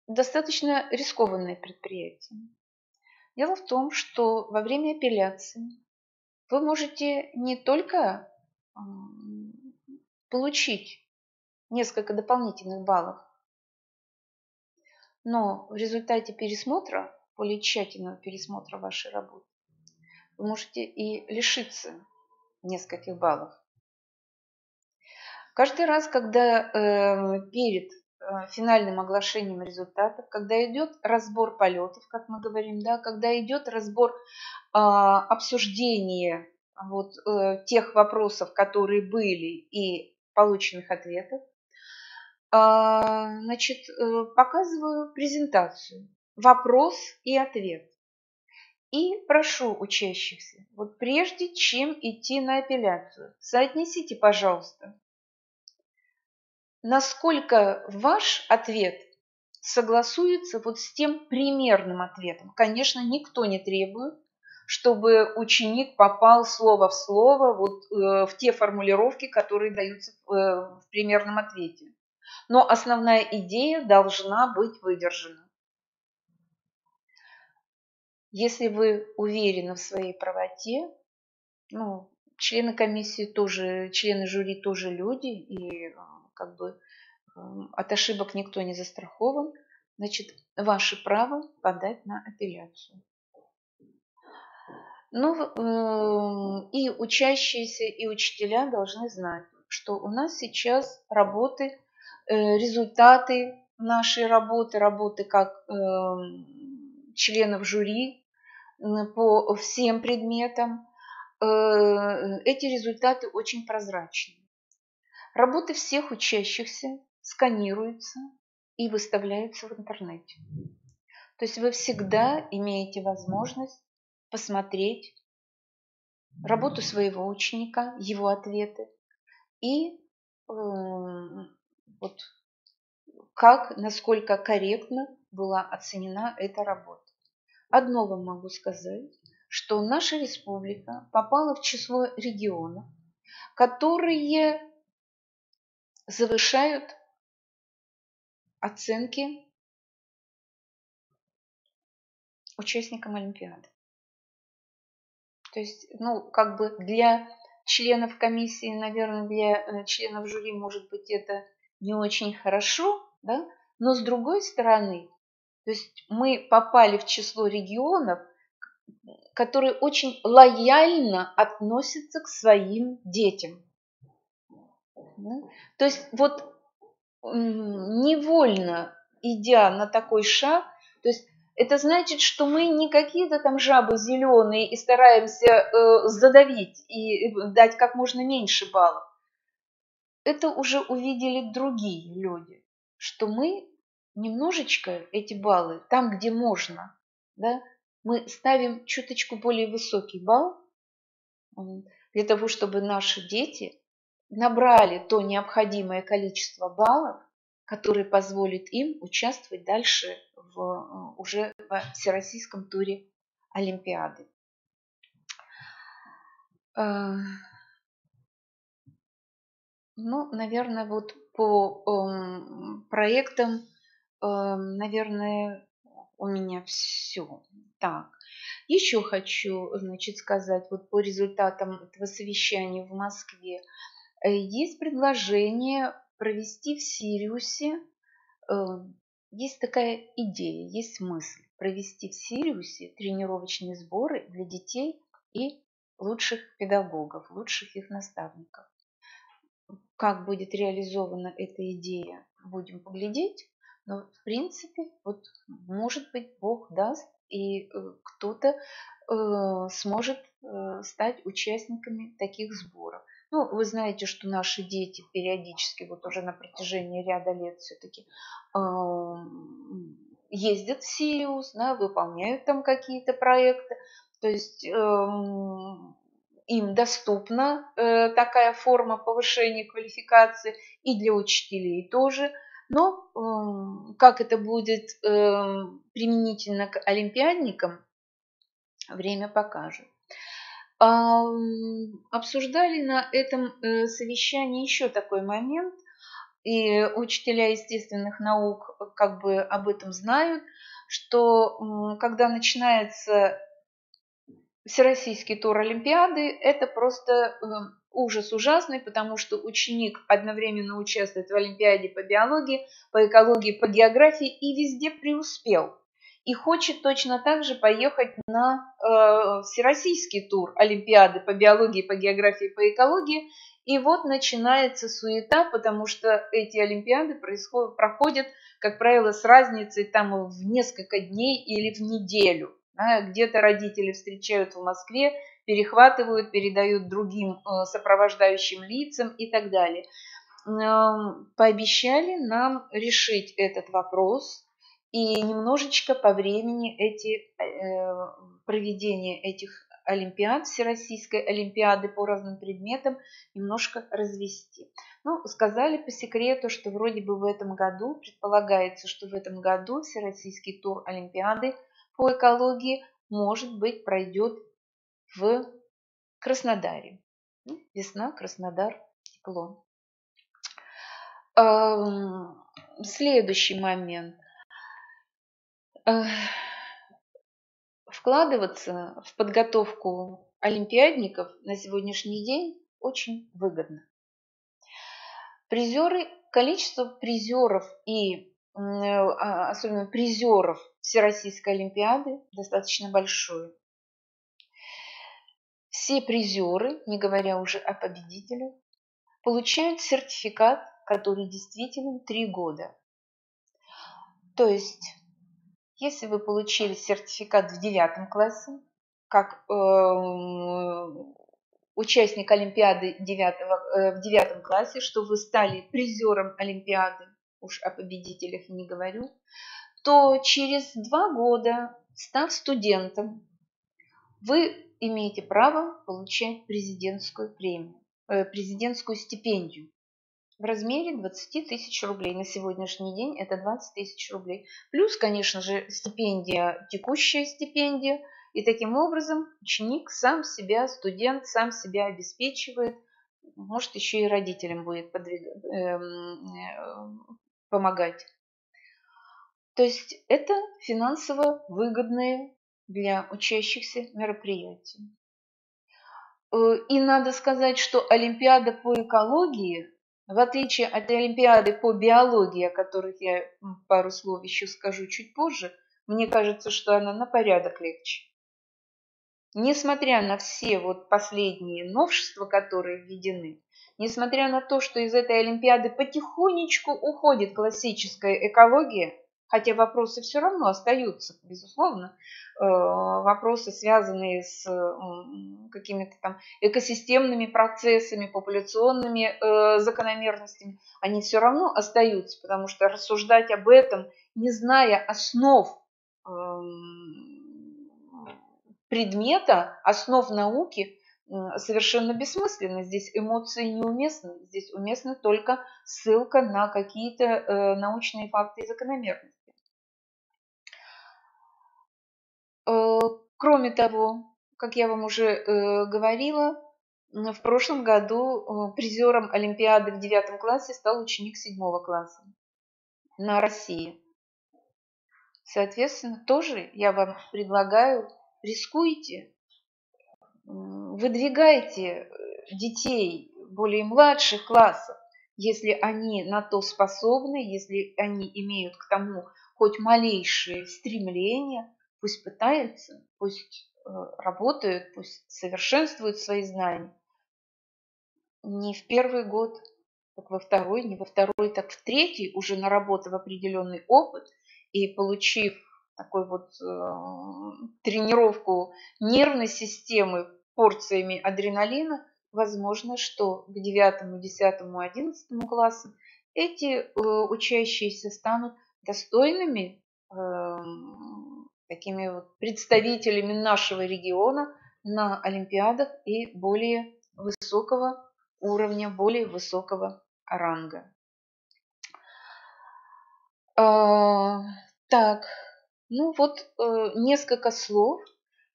Speaker 1: достаточно рискованное предприятие. Дело в том, что во время апелляции вы можете не только получить несколько дополнительных баллов, но в результате пересмотра, более тщательного пересмотра вашей работы, вы можете и лишиться нескольких баллов. Каждый раз, когда перед финальным оглашением результатов, когда идет разбор полетов, как мы говорим, да, когда идет разбор обсуждения вот, тех вопросов, которые были, и полученных ответов, значит, показываю презентацию, вопрос и ответ. И прошу учащихся, вот прежде чем идти на апелляцию, соотнесите, пожалуйста, насколько ваш ответ согласуется вот с тем примерным ответом. Конечно, никто не требует, чтобы ученик попал слово в слово вот, в те формулировки, которые даются в примерном ответе. Но основная идея должна быть выдержана. Если вы уверены в своей правоте, ну, члены комиссии тоже, члены жюри тоже люди, и как бы от ошибок никто не застрахован, значит, ваше право подать на апелляцию. Ну, и учащиеся, и учителя должны знать, что у нас сейчас работы, результаты нашей работы как членов жюри по всем предметам, эти результаты очень прозрачны. Работы всех учащихся сканируются и выставляются в интернете. То есть вы всегда имеете возможность посмотреть работу своего ученика, его ответы и вот как, насколько корректно была оценена эта работа. Одно вам могу сказать, что наша республика попала в число регионов, которые завышают оценки участникам Олимпиады. То есть, ну, как бы для членов комиссии, наверное, для членов жюри, может быть, это не очень хорошо, да? Но с другой стороны, то есть мы попали в число регионов, которые очень лояльно относятся к своим детям. Да? То есть вот невольно идя на такой шаг, то есть это значит, что мы не какие-то там жабы зеленые и стараемся задавить и дать как можно меньше баллов. Это уже увидели другие люди, что мы немножечко эти баллы, там, где можно, да, мы ставим чуточку более высокий балл для того, чтобы наши дети набрали то необходимое количество баллов, который позволит им участвовать дальше уже во всероссийском туре Олимпиады. Ну, наверное, вот по проектам, наверное, у меня все. Так, еще хочу, значит, сказать вот по результатам этого совещания в Москве. Есть предложение провести в Сириусе, есть такая идея, есть мысль провести в Сириусе тренировочные сборы для детей и лучших педагогов, лучших их наставников. Как будет реализована эта идея, будем поглядеть. Но, в принципе, вот, может быть, Бог даст, и кто-то сможет стать участниками таких сборов. Ну, вы знаете, что наши дети периодически, вот уже на протяжении ряда лет все-таки ездят в Сириус, да, выполняют там какие-то проекты. То есть им доступна такая форма повышения квалификации и для учителей тоже. Но как это будет применительно к олимпиадникам, время покажет. Обсуждали на этом совещании еще такой момент, и учителя естественных наук как бы об этом знают, что когда начинается всероссийский тур Олимпиады, это просто ужас ужасный, потому что ученик одновременно участвует в Олимпиаде по биологии, по экологии, по географии и везде преуспел. И хочет точно так же поехать на всероссийский тур Олимпиады по биологии, по географии, по экологии. И вот начинается суета, потому что эти Олимпиады проходят, как правило, с разницей там в несколько дней или в неделю. Где-то родители встречают в Москве, перехватывают, передают другим сопровождающим лицам и так далее. Пообещали нам решить этот вопрос и немножечко по времени проведение этих олимпиад, Всероссийской олимпиады по разным предметам немножко развести. Ну, сказали по секрету, что вроде бы в этом году, предполагается, что в этом году Всероссийский тур Олимпиады по экологии, может быть, пройдет в Краснодаре. Весна, Краснодар, тепло. Следующий момент. вкладываться в подготовку олимпиадников на сегодняшний день очень выгодно. Количество призеров и особенно призеров Всероссийской олимпиады достаточно большое. Все призеры, не говоря уже о победителях, получают сертификат, который действителен 3 года. То есть, если вы получили сертификат в 9 классе, как участник Олимпиады в 9 классе, что вы стали призером Олимпиады, уж о победителях не говорю, то через 2 года, став студентом, вы имеете право получать президентскую премию, президентскую стипендию в размере 20 тысяч рублей. На сегодняшний день это 20 тысяч рублей. Плюс, конечно же, стипендия, текущая стипендия. И таким образом ученик сам себя, студент сам себя обеспечивает. Может, еще и родителям будет помогать. То есть это финансово выгодные для учащихся мероприятия. И надо сказать, что Олимпиада по экологии, в отличие от Олимпиады по биологии, о которых я пару слов еще скажу чуть позже, мне кажется, что она на порядок легче. Несмотря на все вот последние новшества, которые введены, несмотря на то, что из этой Олимпиады потихонечку уходит классическая экология, хотя вопросы все равно остаются, безусловно, вопросы, связанные с какими-то там экосистемными процессами, популяционными закономерностями, они все равно остаются, потому что рассуждать об этом, не зная основ предмета, основ науки, совершенно бессмысленно. Здесь эмоции неуместны. Здесь уместна только ссылка на какие-то научные факты и закономерности. Кроме того, как я вам уже говорила, в прошлом году призером Олимпиады в 9 классе стал ученик 7 класса на России. Соответственно, тоже я вам предлагаю, рискуйте, выдвигайте детей более младших классов, если они на то способны, если они имеют к тому хоть малейшие стремления, пусть пытаются, пусть работают, пусть совершенствуют свои знания. Не в первый год, так во второй, не во второй, так в третий, уже наработав определенный опыт и получив такой вот тренировку нервной системы порциями адреналина, возможно, что к 9, 10, 11 классам эти учащиеся станут достойными такими вот представителями нашего региона на олимпиадах и более высокого уровня, более высокого ранга. Так, ну вот несколько слов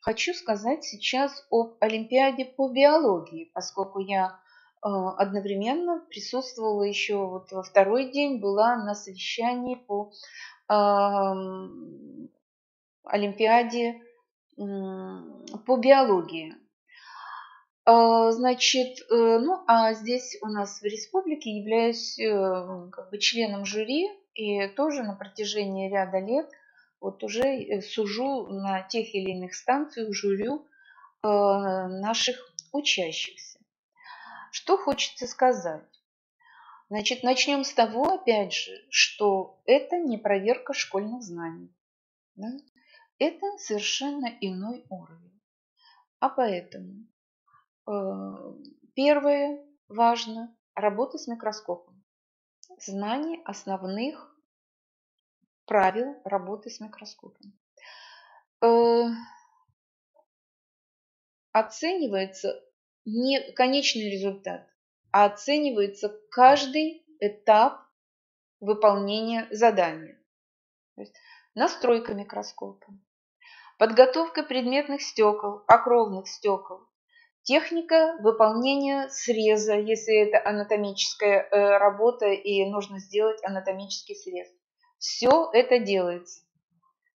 Speaker 1: хочу сказать сейчас об Олимпиаде по биологии, поскольку я одновременно присутствовала еще вот во второй день, была на совещании по Олимпиаде по биологии. Значит, ну а здесь у нас в республике являюсь как бы членом жюри и тоже на протяжении ряда лет вот уже сужу на тех или иных станциях жюрю наших учащихся. Что хочется сказать? Значит, начнем с того, опять же, что это не проверка школьных знаний. Да? Это совершенно иной уровень. А поэтому первое важно – работа с микроскопом. Знание основных правил работы с микроскопом. Оценивается не конечный результат, а оценивается каждый этап выполнения задания. То есть настройка микроскопа, подготовка предметных стекол, окровных стекол, техника выполнения среза, если это анатомическая работа и нужно сделать анатомический срез. Все это делается,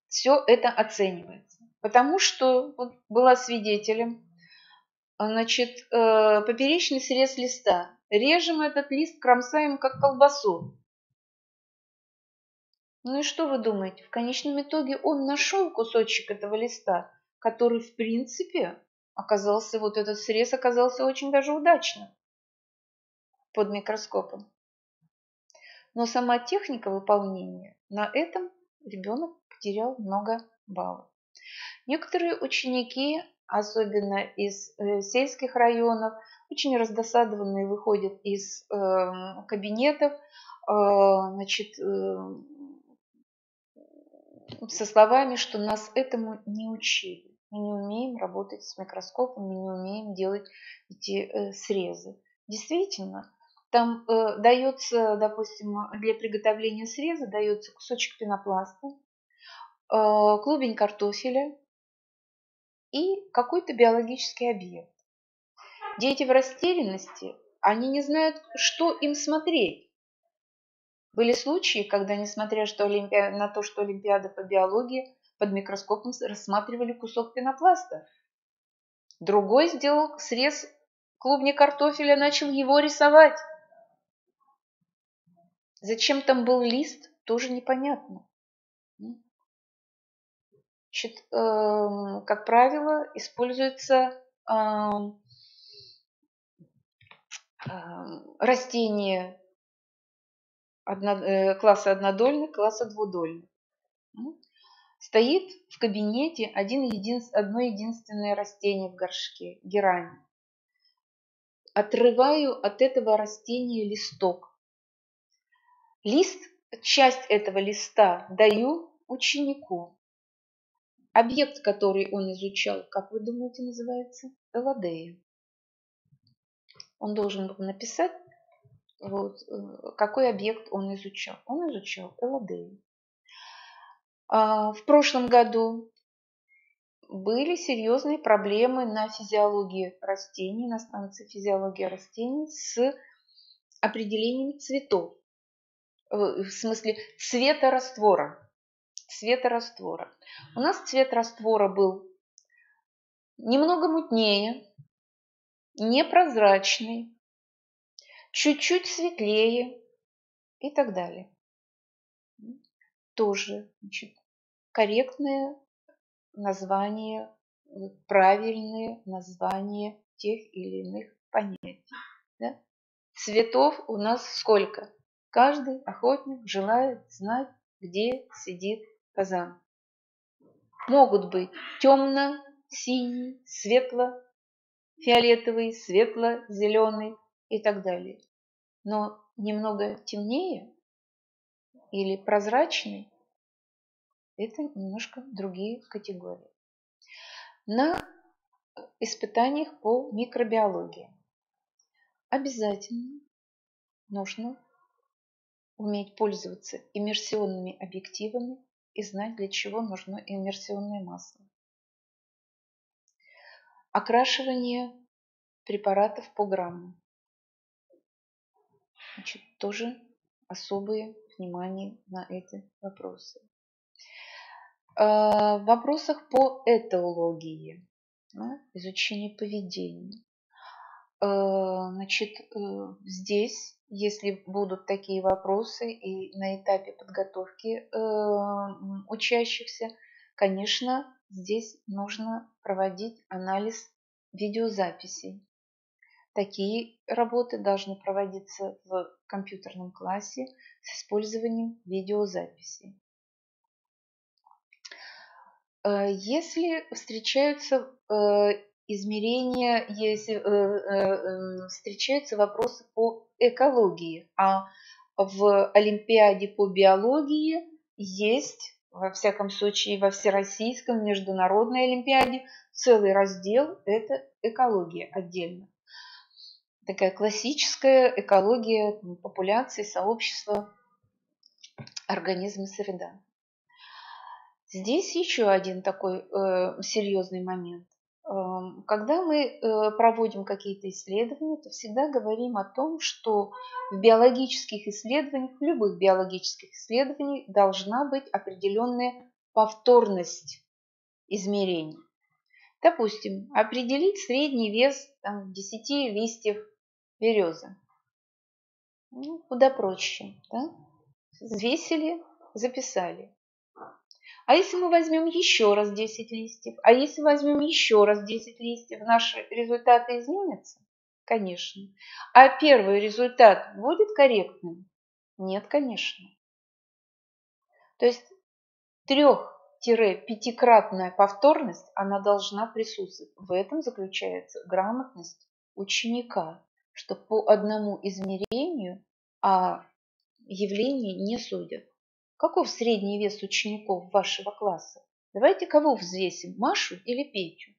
Speaker 1: все это оценивается. Потому что вот была свидетелем, значит, поперечный срез листа. Режем этот лист, кромсаем как колбасу. Ну и что вы думаете? В конечном итоге он нашел кусочек этого листа, который, в принципе, оказался, вот этот срез оказался очень даже удачным под микроскопом. Но сама техника выполнения, на этом ребенок потерял много баллов. Некоторые ученики, особенно из сельских районов, очень раздосадованные выходят из кабинетов, значит, со словами, что нас этому не учили. Мы не умеем работать с микроскопом, мы не умеем делать эти срезы. Действительно, там дается, допустим, для приготовления среза дается кусочек пенопласта, клубень картофеля и какой-то биологический объект. Дети в растерянности, они не знают, что им смотреть. Были случаи, когда, несмотря на то, что Олимпиада по биологии, под микроскопом рассматривали кусок пенопласта. Другой сделал срез клубня картофеля, начал его рисовать. Зачем там был лист, тоже непонятно. Значит, как правило, используется растение класса однодольных, класса двудольных. Стоит в кабинете одно единственное растение в горшке, герань. Отрываю от этого растения листок. Часть этого листа даю ученику. Объект, который он изучал, как вы думаете, называется? Элодея. Он должен был написать, вот, какой объект он изучал. Он изучал элодею. В прошлом году были серьезные проблемы на физиологии растений, на станции физиологии растений с определением цветов, в смысле цвета раствора. У нас цвет раствора был немного мутнее, непрозрачный, чуть-чуть светлее и так далее. Тоже, значит, корректное название, правильные названия тех или иных понятий. Да? Цветов у нас сколько? Каждый охотник желает знать, где сидит фазан. Могут быть темно-синий, светло-фиолетовый, светло-зеленый и так далее. Но немного темнее или прозрачный – это немножко другие категории. На испытаниях по микробиологии обязательно нужно уметь пользоваться иммерсионными объективами и знать, для чего нужно иммерсионное масло. Окрашивание препаратов по грамму. Значит, тоже особое внимание на эти вопросы. В вопросах по этологии, да, изучению поведения. Значит, здесь, если будут такие вопросы и на этапе подготовки учащихся, конечно, здесь нужно проводить анализ видеозаписей. Такие работы должны проводиться в компьютерном классе с использованием видеозаписей. Если встречаются измерения, если встречаются вопросы по экологии, а в Олимпиаде по биологии есть, во всяком случае, во Всероссийском международной Олимпиаде целый раздел – это экология отдельно. Такая классическая экология популяции, сообщества, организма, среда. Здесь еще один такой серьезный момент. Когда мы проводим какие-то исследования, то всегда говорим о том, что в биологических исследованиях, в любых биологических исследованиях должна быть определенная повторность. измерений. Допустим, определить средний вес 10 листьев березы. Куда проще. Да? Взвесили, записали. А если мы возьмем еще раз 10 листьев, а если возьмем еще раз 10 листьев, наши результаты изменятся? Конечно. А первый результат будет корректным? Нет, конечно. То есть 3-5-кратная повторность, она должна присутствовать. В этом заключается грамотность ученика, что по одному измерению о явлении не судят. Каков средний вес учеников вашего класса? Давайте кого взвесим, Машу или Петю?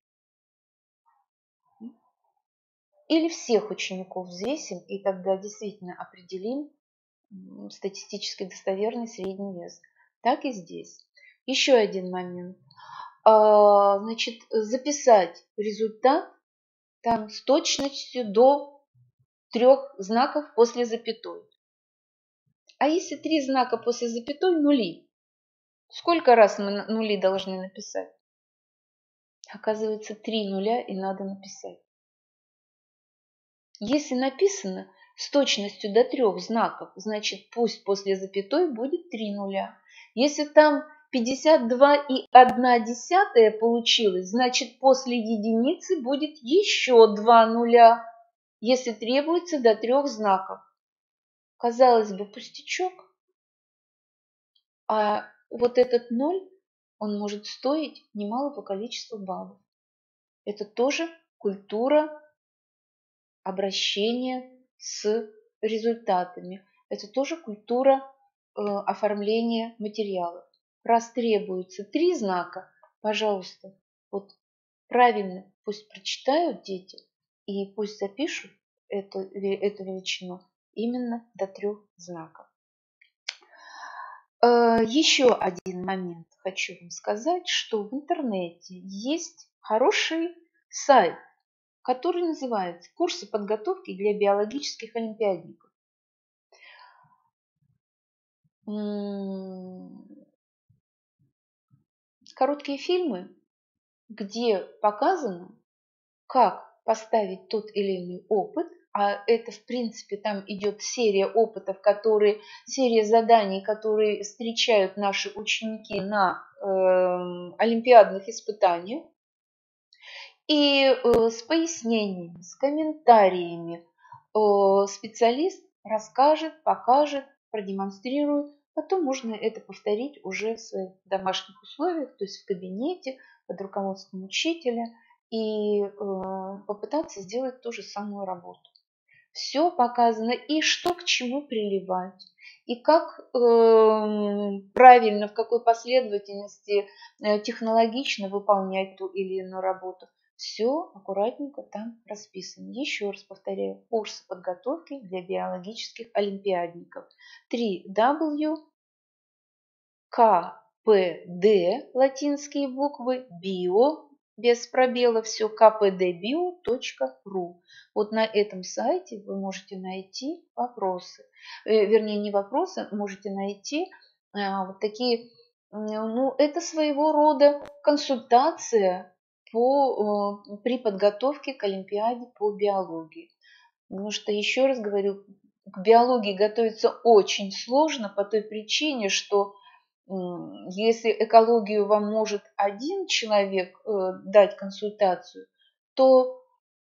Speaker 1: Или всех учеников взвесим, и тогда действительно определим статистически достоверный средний вес. Так и здесь. Еще один момент. Значит, записать результат там с точностью до 3 знаков после запятой. А если 3 знака после запятой – нули? Сколько раз мы нули должны написать? Оказывается, 3 нуля и надо написать. Если написано с точностью до 3 знаков, значит пусть после запятой будет 3 нуля. Если там 52,1 получилось, значит после единицы будет еще 2 нуля, если требуется до 3 знаков. Казалось бы, пустячок. А вот этот 0, он может стоить немалого количества баллов. Это тоже культура обращения с результатами. Это тоже культура оформления материалов. Раз требуется 3 знака, пожалуйста, вот правильно пусть прочитают дети и пусть запишут эту величину именно до 3 знаков. Еще один момент хочу вам сказать, что в интернете есть хороший сайт, который называется «Курсы подготовки для биологических олимпиадников». Короткие фильмы, где показано, как поставить тот или иной опыт, а это, в принципе, там идет серия опытов, серия заданий, которые встречают наши ученики на олимпиадных испытаниях, и с пояснениями, с комментариями специалист расскажет, покажет, продемонстрирует. Потом можно это повторить уже в своих домашних условиях, то есть в кабинете, под руководством учителя, и попытаться сделать ту же самую работу. Все показано, и что к чему приливать, и как правильно, в какой последовательности технологично выполнять ту или иную работу. Все аккуратненько там расписано. Еще раз повторяю, курсы подготовки для биологических олимпиадников. 3W, КПД, латинские буквы, био, без пробела, все, kpdbio.ru. Вот на этом сайте вы можете найти вопросы. Вернее, не вопросы, можете найти вот такие, это своего рода консультация при подготовке к олимпиаде по биологии. Потому что, еще раз говорю, к биологии готовиться очень сложно по той причине, что если экологию вам может один человек дать консультацию, то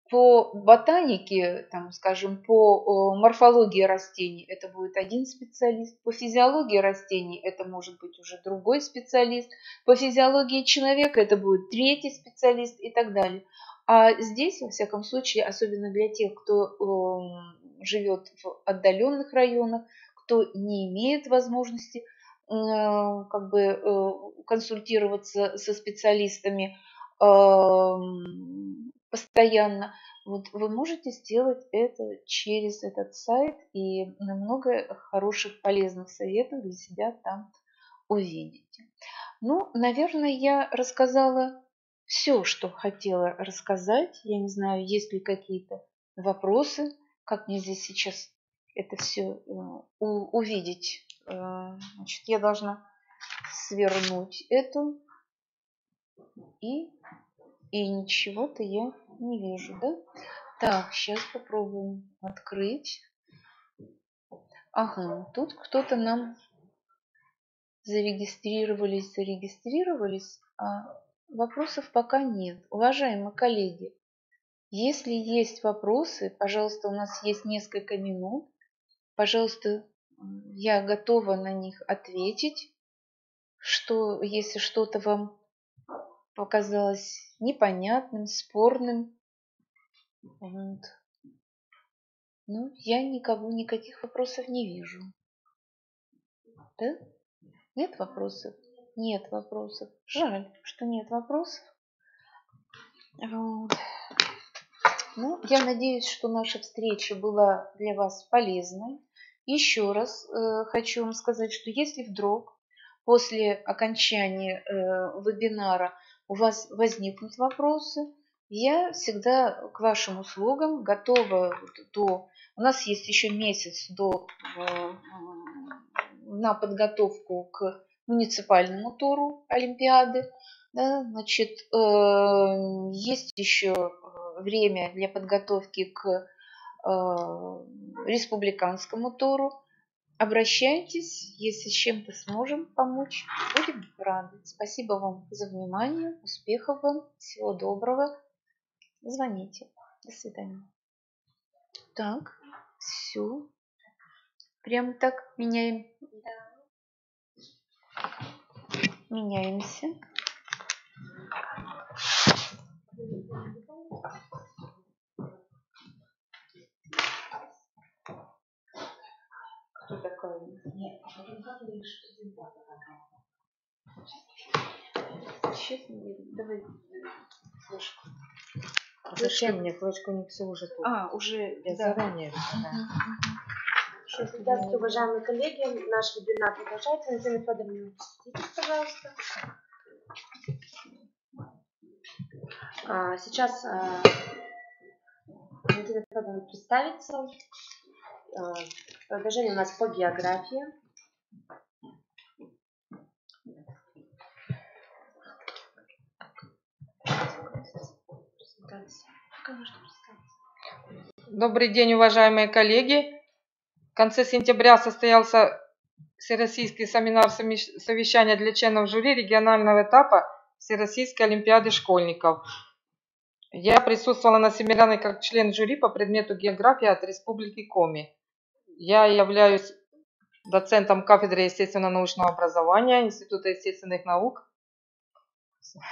Speaker 1: по ботанике, там, скажем, по морфологии растений это будет один специалист, по физиологии растений это может быть уже другой специалист, по физиологии человека это будет третий специалист и так далее. А здесь, во всяком случае, особенно для тех, кто живет в отдаленных районах, кто не имеет возможности консультироваться со специалистами постоянно, вот вы можете сделать это через этот сайт и много хороших полезных советов для себя там увидите. Наверное, я рассказала все, что хотела рассказать. Я не знаю, есть ли какие-то вопросы, как мне здесь сейчас это все увидеть. Значит, я должна свернуть эту И ничего-то я не вижу, да? Так, сейчас попробуем открыть. Ага, тут кто-то нам зарегистрировались, а вопросов пока нет. Уважаемые коллеги, если есть вопросы, пожалуйста, у нас есть несколько минут. Пожалуйста, я готова на них ответить. Если что-то вам показалось непонятным, спорным, вот. Ну, я никаких вопросов не вижу. Да? Нет вопросов? Нет вопросов. Жаль, что нет вопросов. Вот. Ну, я надеюсь, что наша встреча была для вас полезной. Еще раз хочу вам сказать, что если вдруг после окончания вебинара у вас возникнут вопросы, я всегда к вашим услугам готова У нас есть еще месяц на подготовку к муниципальному туру Олимпиады. Да, значит, есть еще время для подготовки к республиканскому туру. Обращайтесь, если с чем-то сможем помочь, будем рады. Спасибо вам за внимание, успехов вам, всего доброго. Звоните. До свидания. Так, все. Прямо так меняемся. Кто такая? Нет, сейчас давай флешку.
Speaker 2: Зачем мне флешку? У них все уже тут.
Speaker 1: Уже.
Speaker 2: Я заранее.
Speaker 3: Здравствуйте, уважаемые коллеги. Наш вебинар продолжается. Валентина Федоровна, пожалуйста. Сейчас Валентина Федоровна представится. Продолжение у нас по географии.
Speaker 2: Добрый день, уважаемые коллеги. В конце сентября состоялся Всероссийский семинар совещания для членов жюри регионального этапа Всероссийской олимпиады школьников. Я присутствовала на семинаре как член жюри по предмету география от Республики Коми. Я являюсь доцентом кафедры естественно-научного образования Института естественных наук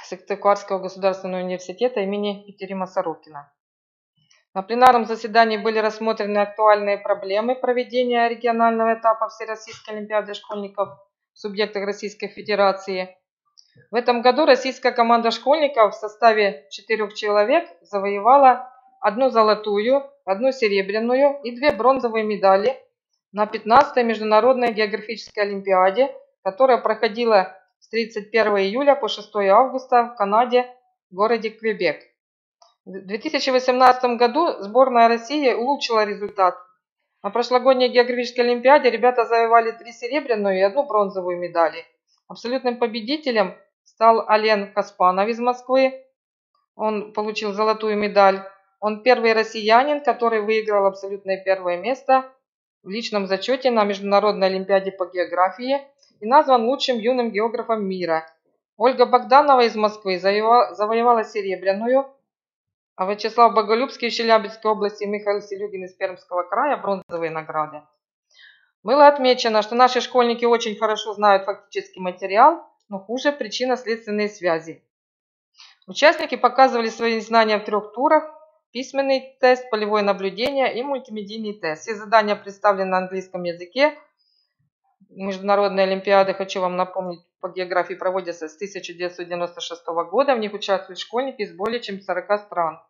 Speaker 2: Сыктывкарского государственного университета имени Екатерины Сорокина. На пленарном заседании были рассмотрены актуальные проблемы проведения регионального этапа Всероссийской олимпиады школьников в субъектах Российской Федерации. В этом году российская команда школьников в составе 4 человек завоевала 1 золотую, 1 серебряную и 2 бронзовые медали на 15-й международной географической олимпиаде, которая проходила с 31 июля по 6 августа в Канаде, в городе Квебек. В 2018 году сборная России улучшила результат. На прошлогодней географической олимпиаде ребята завоевали 3 серебряную и 1 бронзовую медали. Абсолютным победителем стал Ален Каспанов из Москвы. Он получил золотую медаль. Он первый россиянин, который выиграл абсолютное первое место в личном зачете на Международной олимпиаде по географии и назван лучшим юным географом мира. Ольга Богданова из Москвы завоевала серебряную, а Вячеслав Боголюбский из Челябинской области и Михаил Селюгин из Пермского края бронзовые награды. Было отмечено, что наши школьники очень хорошо знают фактический материал, но хуже причинно-следственные связи. Участники показывали свои знания в 3 турах: письменный тест, полевое наблюдение и мультимедийный тест. Все задания представлены на английском языке. Международные олимпиады, хочу вам напомнить, по географии проводятся с 1996 года. В них участвуют школьники из более чем 40 стран.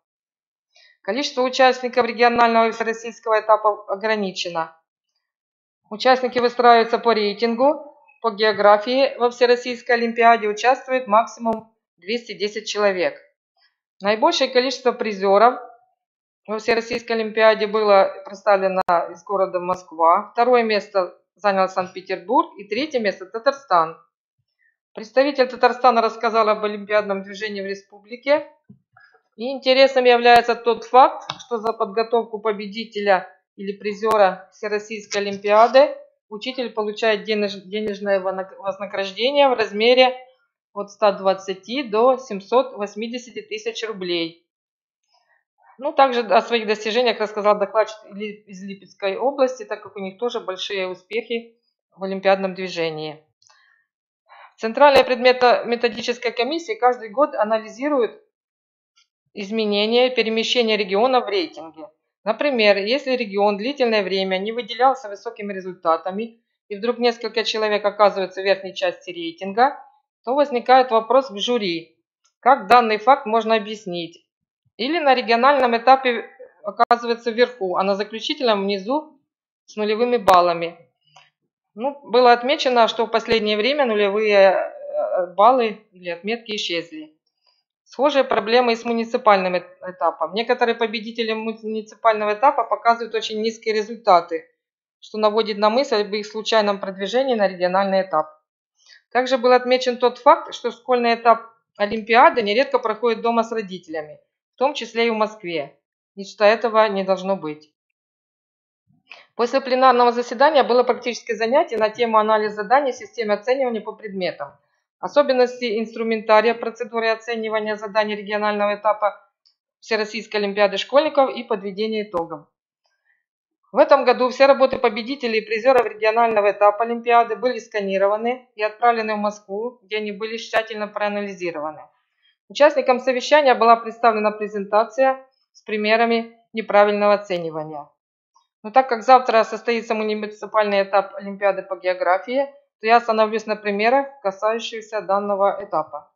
Speaker 2: Количество участников регионального и всероссийского этапа ограничено. Участники выстраиваются по рейтингу. По географии во Всероссийской олимпиаде участвует максимум 210 человек. Наибольшее количество призеров во Всероссийской олимпиаде было представлено из города Москва. 2 место занял Санкт-Петербург и 3 место Татарстан. Представитель Татарстана рассказал об олимпиадном движении в республике. И интересным является тот факт, что за подготовку победителя или призера Всероссийской олимпиады учитель получает денежное вознаграждение в размере от 120 до 780 тысяч рублей. Ну, также о своих достижениях рассказал докладчик из Липецкой области, так как у них тоже большие успехи в олимпиадном движении. Центральная предметно-методическая комиссия каждый год анализирует изменения и перемещения региона в рейтинге. Например, если регион длительное время не выделялся высокими результатами и вдруг несколько человек оказываются в верхней части рейтинга, то возникает вопрос к жюри, как данный факт можно объяснить. Или на региональном этапе оказывается вверху, а на заключительном внизу с нулевыми баллами. Ну, было отмечено, что в последнее время нулевые баллы или отметки исчезли. Схожие проблемы и с муниципальным этапом. Некоторые победители муниципального этапа показывают очень низкие результаты, что наводит на мысль об их случайном продвижении на региональный этап. Также был отмечен тот факт, что школьный этап олимпиады нередко проходит дома с родителями, в том числе и в Москве, и что этого не должно быть. После пленарного заседания было практическое занятие на тему анализ заданий в системе оценивания по предметам, особенности инструментария процедуры оценивания заданий регионального этапа Всероссийской олимпиады школьников и подведения итогов. В этом году все работы победителей и призеров регионального этапа олимпиады были сканированы и отправлены в Москву, где они были тщательно проанализированы. Участникам совещания была представлена презентация с примерами неправильного оценивания. Но так как завтра состоится муниципальный этап олимпиады по географии, то я остановлюсь на примерах, касающихся данного этапа.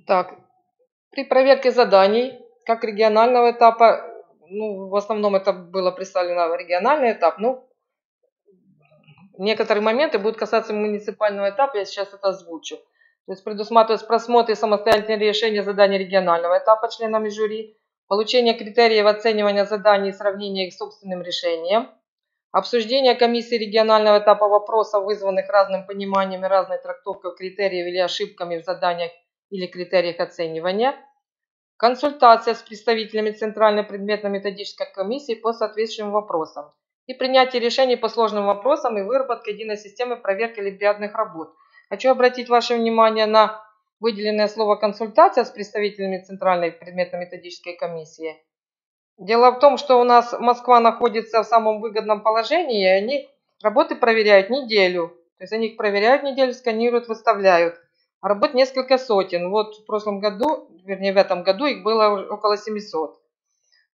Speaker 2: Так, при проверке заданий, как регионального этапа, ну, в основном это было представлено региональный этап, но некоторые моменты будут касаться муниципального этапа, я сейчас это озвучу. То есть предусматривается просмотр и самостоятельное решение заданий регионального этапа членами жюри, получение критериев оценивания заданий и сравнение их с собственным решением, обсуждение комиссии регионального этапа вопросов, вызванных разным пониманием и разной трактовкой критериев или ошибками в заданиях или критериях оценивания, консультация с представителями Центральной предметно-методической комиссии по соответствующим вопросам и принятие решений по сложным вопросам и выработка единой системы проверки олимпиадных работ. Хочу обратить ваше внимание на выделенное слово «консультация» с представителями Центральной предметно-методической комиссии. Дело в том, что у нас Москва находится в самом выгодном положении, и они работы проверяют неделю. То есть они их проверяют неделю, сканируют, выставляют. А работ несколько сотен. Вот в прошлом году, вернее в этом году их было около 700.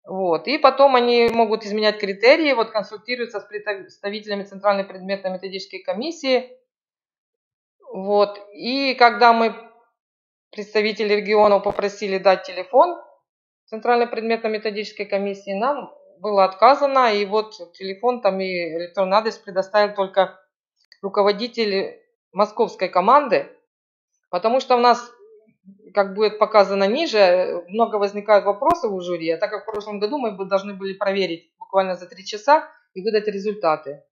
Speaker 2: Вот. И потом они могут изменять критерии, вот консультируются с представителями Центральной предметно-методической комиссии. Вот. И когда мы, представители регионов, попросили дать телефон Центральной предметно-методической комиссии, нам было отказано, и вот телефон там и электронный адрес предоставил только руководитель московской команды, потому что у нас, как будет показано ниже, много возникает вопросов у жюри, а так как в прошлом году мы должны были проверить буквально за 3 часа и выдать результаты,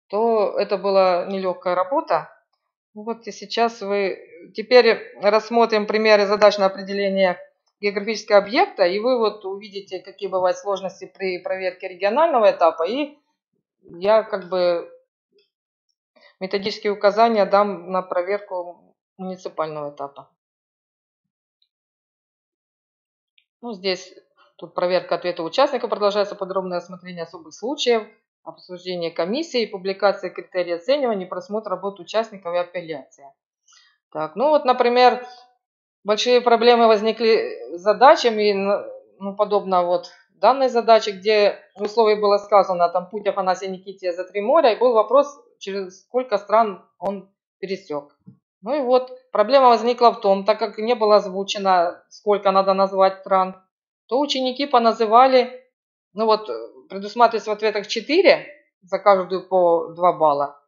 Speaker 2: то это была нелегкая работа. Вот и сейчас теперь рассмотрим примеры задач на определение географического объекта, и вы вот увидите, какие бывают сложности при проверке регионального этапа, и я как бы методические указания дам на проверку муниципального этапа. Ну, здесь тут проверка ответа участника, продолжается подробное осмотрение особых случаев, обсуждение комиссии, публикация критерий оценивания, просмотр работ участников и апелляция. Так, ну вот, например, большие проблемы возникли с задачами, ну, подобно вот данной задаче, где в условии было сказано, там, путь Афанасия Никития за 3 моря, и был вопрос, через сколько стран он пересек. Ну и вот, проблема возникла в том, так как не было озвучено, сколько надо назвать стран, то ученики поназывали, ну вот, предусматривается в ответах 4, за каждую по 2 балла,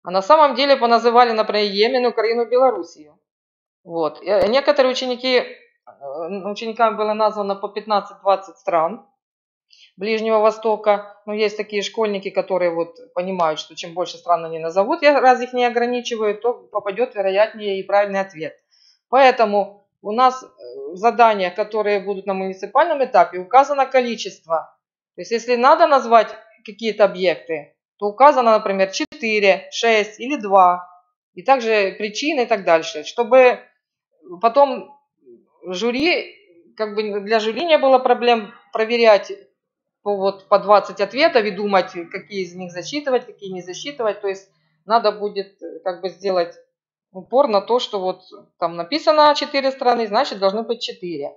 Speaker 2: а на самом деле поназывали, например, Йемен, Украину, Белоруссию. Вот. И некоторые ученики учениками было названо по 15-20 стран Ближнего Востока. Но есть такие школьники, которые вот понимают, что чем больше стран они назовут, раз их не ограничивают, то попадет вероятнее и правильный ответ. Поэтому у нас в заданиях, которые будут на муниципальном этапе, указано количество. То есть если надо назвать какие-то объекты, то указано, например, 4, 6 или 2. И также причины и так дальше. Чтобы потом жюри, как бы для жюри не было проблем проверять по 20 ответов и думать, какие из них засчитывать, какие не засчитывать. То есть надо будет как бы сделать упор на то, что вот там написано 4 страны, значит должно быть 4.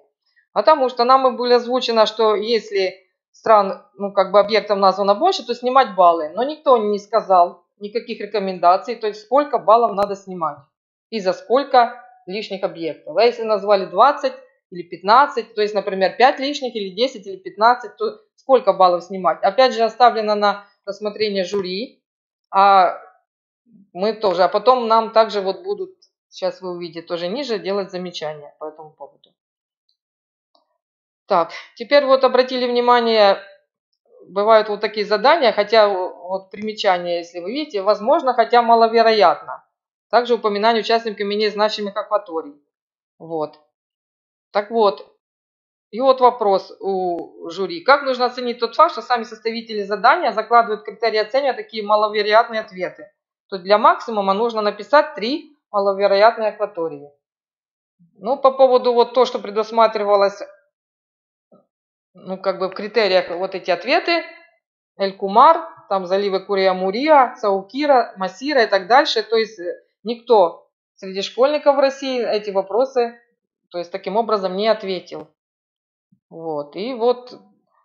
Speaker 2: Потому что нам и было озвучено, что если стран, как бы объектов названо больше, то снимать баллы. Но никто не сказал никаких рекомендаций, то есть сколько баллов надо снимать и за сколько лишних объектов. А если назвали 20 или 15, то есть, например, 5 лишних или 10 или 15, то сколько баллов снимать? Опять же оставлено на рассмотрение жюри, а мы тоже. А потом нам также вот будут, сейчас вы увидите тоже ниже, делать замечания по этому поводу. Так, теперь вот обратили внимание, бывают вот такие задания, хотя вот примечание, если вы видите, возможно, хотя маловероятно. Также упоминание участниками не значимых акваторий. Вот. Так вот, и вот вопрос у жюри. Как нужно оценить тот факт, что сами составители задания закладывают критерии оценивания такие маловероятные ответы? То для максимума нужно написать 3 маловероятные акватории. Ну, по поводу вот то, что предусматривалось, как бы в критериях вот эти ответы, Эль-Кумар, там заливы Курия-Мурия, Саукира, Масира и так дальше. То есть никто среди школьников в России эти вопросы, то есть таким образом не ответил. Вот. И вот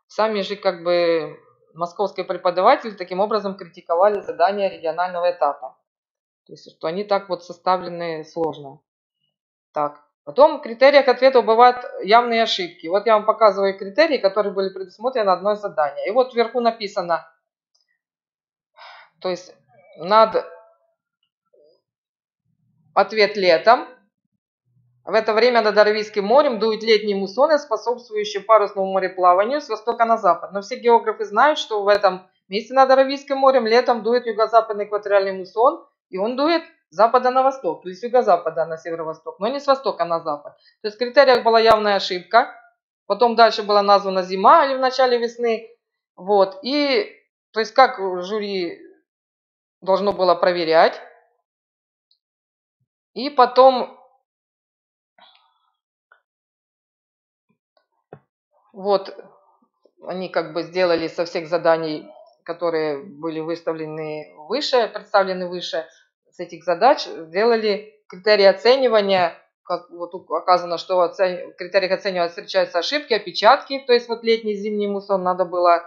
Speaker 2: сами же как бы московские преподаватели таким образом критиковали задания регионального этапа. То есть, что они так вот составлены сложно. Так. Потом в критериях ответов бывают явные ошибки. Вот я вам показываю критерии, которые были предусмотрены на одно задание. И вот вверху написано, то есть над ответ летом. В это время над Аравийским морем дуют летние муссоны, способствующие парусному мореплаванию с востока на запад. Но все географы знают, что в этом месте над Аравийским морем летом дует юго-западный экваториальный муссон, и он дует с запада на восток, или с юго-запада на северо-восток, но не с востока на запад. То есть в критериях была явная ошибка. Потом дальше была названа зима или в начале весны. Вот. И то есть как жюри должно было проверять. И потом вот они как бы сделали со всех заданий, которые были выставлены выше, представлены выше, с этих задач, сделали критерии оценивания. Как вот указано, что в критериях оценивания встречаются ошибки, опечатки. То есть вот летний, зимний муссон надо было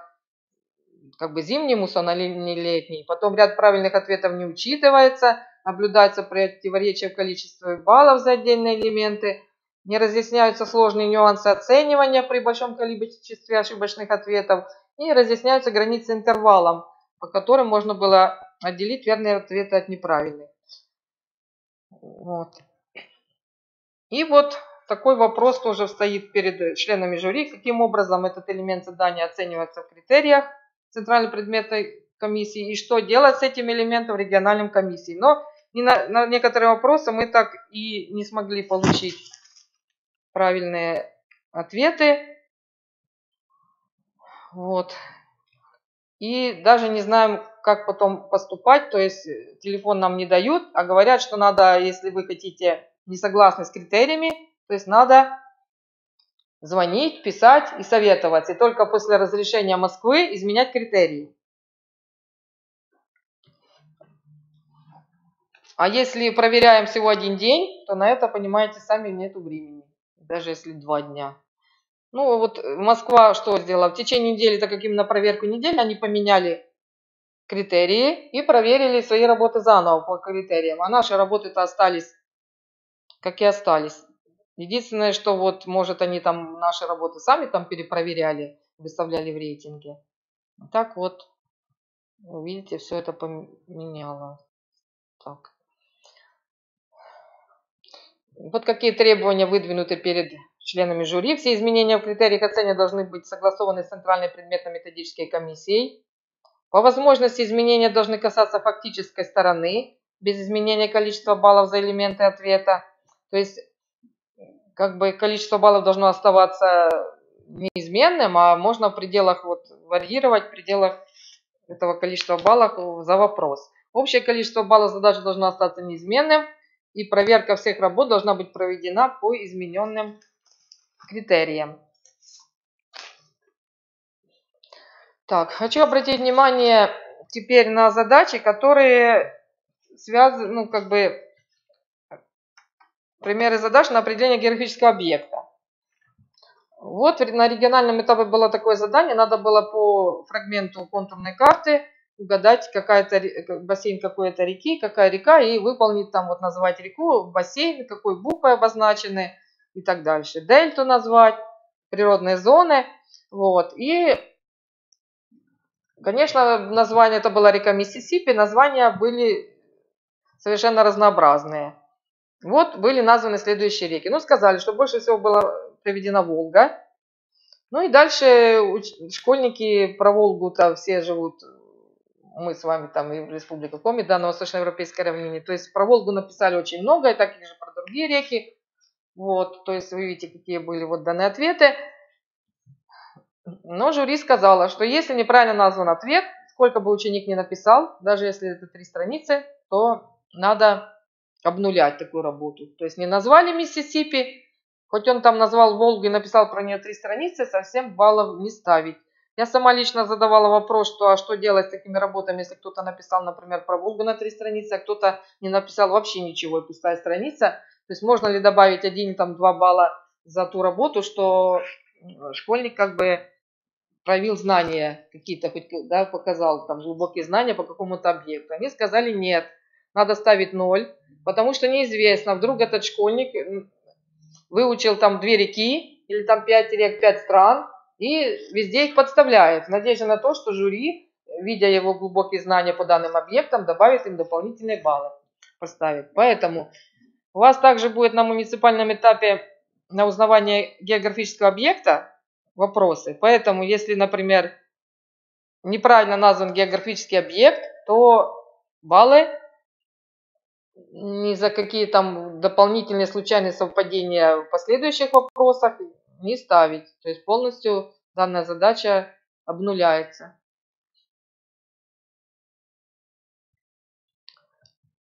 Speaker 2: как бы зимний муссон, а не летний. Потом ряд правильных ответов не учитывается. Наблюдается противоречие в количестве баллов за отдельные элементы. Не разъясняются сложные нюансы оценивания при большом количестве ошибочных ответов. И разъясняются границы интервалом, по которым можно было отделить верные ответы от неправильных. Вот. И вот такой вопрос тоже стоит перед членами жюри. Каким образом этот элемент задания оценивается в критериях Центральной предметной комиссии и что делать с этим элементом в региональном комиссии. Но на некоторые вопросы мы так и не смогли получить правильные ответы. Вот. И даже не знаем, как потом поступать. То есть телефон нам не дают, а говорят, что надо, если вы хотите, не согласны с критериями, то есть надо звонить, писать и советоваться. И только после разрешения Москвы изменять критерии. А если проверяем всего один день, то на это, понимаете, сами нету времени. Даже если 2 дня. Ну вот Москва что сделала? В течение недели, так как именно проверку недели, они поменяли критерии и проверили свои работы заново по критериям. А наши работы-то остались, как и остались. Единственное, что вот, может, они там наши работы сами там перепроверяли, выставляли в рейтинге. Так вот, видите, все это поменяло. Так. Вот какие требования выдвинуты перед членами жюри. Все изменения в критериях оценки должны быть согласованы с Центральной предметно-методической комиссией. По возможности изменения должны касаться фактической стороны, без изменения количества баллов за элементы ответа. То есть, как бы количество баллов должно оставаться неизменным, а можно в пределах варьировать в пределах этого количества баллов за вопрос. Общее количество баллов задачи должно остаться неизменным, и проверка всех работ должна быть проведена по измененным критериям. Так, хочу обратить внимание теперь на задачи, которые связаны, примеры задач на определение географического объекта. Вот на региональном этапе было такое задание, надо было по фрагменту контурной карты угадать бассейн какой-то реки, какая река, и выполнить там, назвать реку, бассейн, какой буквой обозначены и так дальше. Дельту назвать, природные зоны. И, конечно, название это была река Миссисипи, названия были совершенно разнообразные. Были названы следующие реки. Сказали, что больше всего была приведена Волга. И дальше школьники про Волгу-то все живут, мы с вами там и в Республике Коми, на Восточноевропейской равнине. То есть про Волгу написали очень много, и таких же про другие реки. То есть вы видите, какие были данные ответы. Но жюри сказала, что если неправильно назван ответ, сколько бы ученик ни написал, даже если это 3 страницы, то надо обнулять такую работу. То есть не назвали Миссисипи, хоть он там назвал Волгу и написал про нее 3 страницы, совсем баллов не ставить. Я сама лично задавала вопрос, что делать с такими работами, если кто-то написал, например, про Волгу на 3 страницы, а кто-то не написал вообще ничего, и пустая страница. То есть можно ли добавить 1-2 балла за ту работу, что школьник проявил знания какие-то, показал там глубокие знания по какому-то объекту. Они сказали нет, надо ставить 0, потому что неизвестно, вдруг этот школьник выучил там 2 реки или там 5 рек, 5 стран и везде их подставляет, в надежде на то, что жюри, видя его глубокие знания по данным объектам, добавит им дополнительные баллы, поставит. Поэтому у вас также будет на муниципальном этапе на узнавание географического объекта вопросы. Поэтому, если, например, неправильно назван географический объект, то баллы ни за какие там дополнительные случайные совпадения в последующих вопросах не ставить. То есть полностью данная задача обнуляется.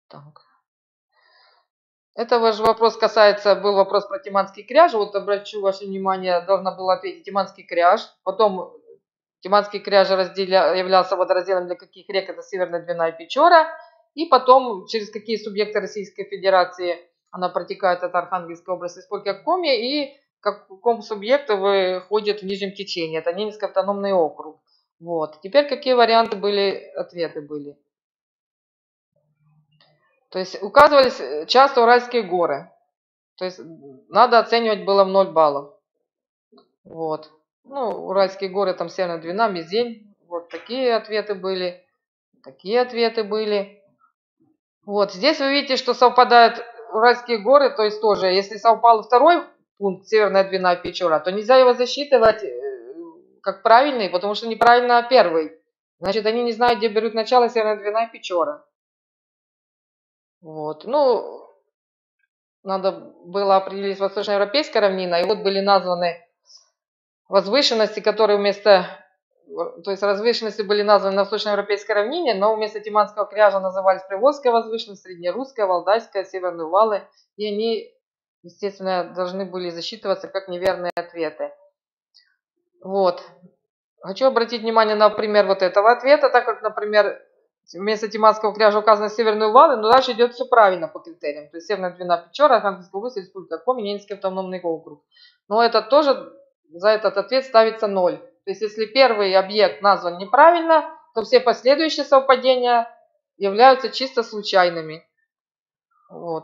Speaker 2: Так. Это ваш вопрос касается, был вопрос про Тиманский кряж. Обращу ваше внимание, должна была ответить Тиманский кряж. Потом Тиманский кряж являлся водоразделом для каких рек? Это Северная Двина и Печора. И потом, через какие субъекты Российской Федерации она протекает от Архангельской области, Республики Коми, и к какому субъекту выходит в нижнем течении. Это Ненецкий автономный округ. Теперь какие варианты были, ответы были? То есть указывались часто Уральские горы. То есть надо оценивать было в 0 баллов. Уральские горы, там Северная Двина, Мизень. Такие ответы были. Такие ответы были. Здесь вы видите, что совпадают Уральские горы. То есть тоже, если совпал второй пункт, Северная Двина, Печора, то нельзя его засчитывать как правильный, потому что неправильно первый. Значит, они не знают, где берут начало Северная Двина и Печора. Надо было определить восточноевропейская равнина, и были названы возвышенности, которые то есть возвышенности были названы на восточноевропейской равнине, но вместо Тиманского кряжа назывались Приволжская возвышенность, Среднерусская, Валдайская, Северные Увалы, и они, естественно, должны были засчитываться как неверные ответы. Хочу обратить внимание на пример этого ответа, так как, например, вместо Тиманского кряжа указаны Северные Увалы, но дальше идет все правильно по критериям. То есть Северная Двина, Печора, Архангельская область, Республика Коми, Ненецкий автономный округ. Но это тоже за этот ответ ставится 0. То есть если первый объект назван неправильно, то все последующие совпадения являются чисто случайными.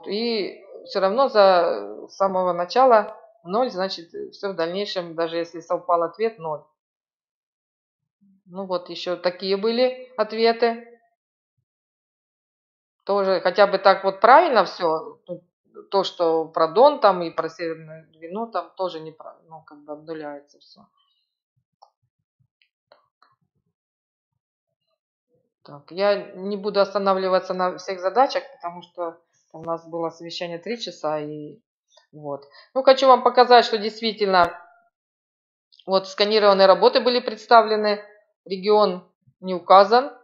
Speaker 2: И все равно с самого начала 0, значит все в дальнейшем, даже если совпал ответ, 0. Еще такие были ответы. Тоже хотя бы так правильно все. то, что про Дон там и про Северное Двину там тоже не ну, как бы обнуляется все. Так, я не буду останавливаться на всех задачах, потому что у нас было совещание 3 часа и вот. Ну, хочу вам показать, что действительно вот сканированные работы были представлены, регион не указан.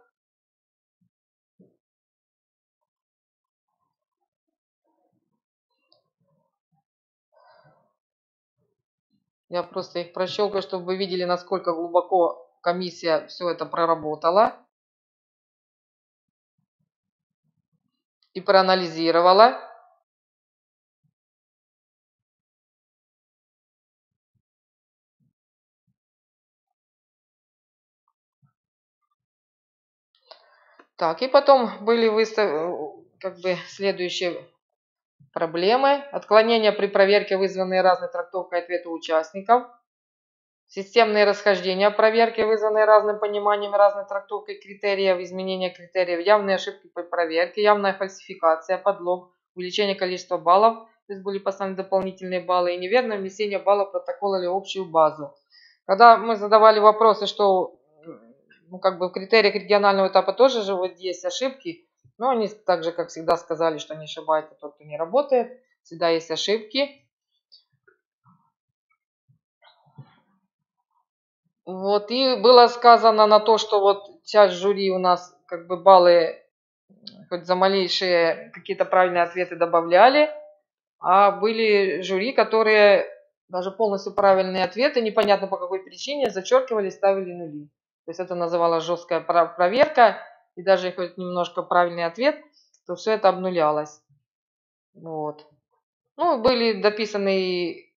Speaker 2: Я просто их прощелкаю, чтобы вы видели, насколько глубоко комиссия все это проработала и проанализировала. Так, и потом были как бы следующие проблемы. Отклонения при проверке, вызванные разной трактовкой ответа участников. Системные расхождения проверки, вызванные разным пониманием, разной трактовкой критериев, изменения критериев, явные ошибки при проверке, явная фальсификация, подлог, увеличение количества баллов, то есть были поставлены дополнительные баллы, и неверное внесение баллов в протокол или общую базу. Когда мы задавали вопросы, что ну, как бы в критериях регионального этапа тоже же вот есть ошибки, но они так же, как всегда, сказали, что не ошибается тот, кто не работает, всегда есть ошибки. Вот, и было сказано на то, что вот часть жюри у нас как бы баллы хоть за малейшие какие-то правильные ответы добавляли, а были жюри, которые даже полностью правильные ответы, непонятно по какой причине, зачеркивали, ставили нули. То есть это называлась жесткая проверка, и даже хоть немножко правильный ответ, то все это обнулялось. Вот. Ну, были дописаны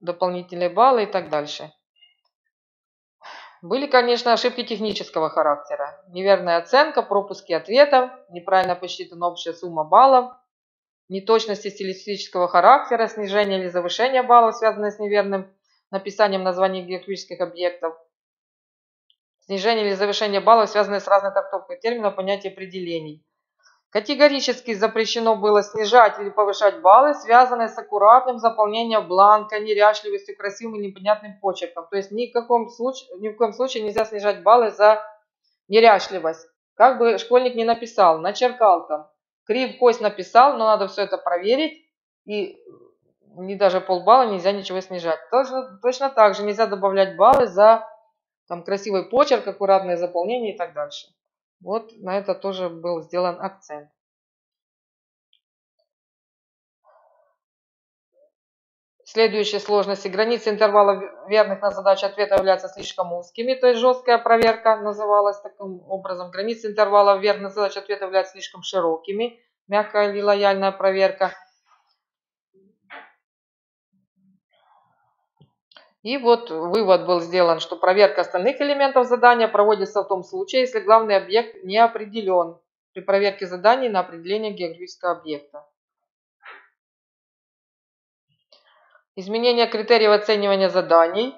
Speaker 2: дополнительные баллы и так дальше. Были, конечно, ошибки технического характера. Неверная оценка, пропуски ответов, неправильно посчитана общая сумма баллов, неточности стилистического характера, снижение или завышение баллов, связанные с неверным написанием названий географических объектов, снижение или завышение баллов, связанные с разной трактовкой терминов, понятий, определений. Категорически запрещено было снижать или повышать баллы, связанные с аккуратным заполнением бланка, неряшливостью, красивым или непонятным почерком. То есть ни в коем случае нельзя снижать баллы за неряшливость. Как бы школьник не написал, начеркал там, крив, кость написал, но надо все это проверить. И не даже полбалла нельзя ничего снижать. Точно так же нельзя добавлять баллы за там, красивый почерк, аккуратное заполнение и так дальше. Вот на это тоже был сделан акцент. Следующие сложности. Границы интервала верных на задачу ответа являются слишком узкими, то есть жесткая проверка называлась таким образом. Границы интервала верных на задачу ответа являются слишком широкими, мягкая или лояльная проверка. И вот вывод был сделан, что проверка остальных элементов задания проводится в том случае, если главный объект не определен при проверке заданий на определение географического объекта. Изменение критериев оценивания заданий.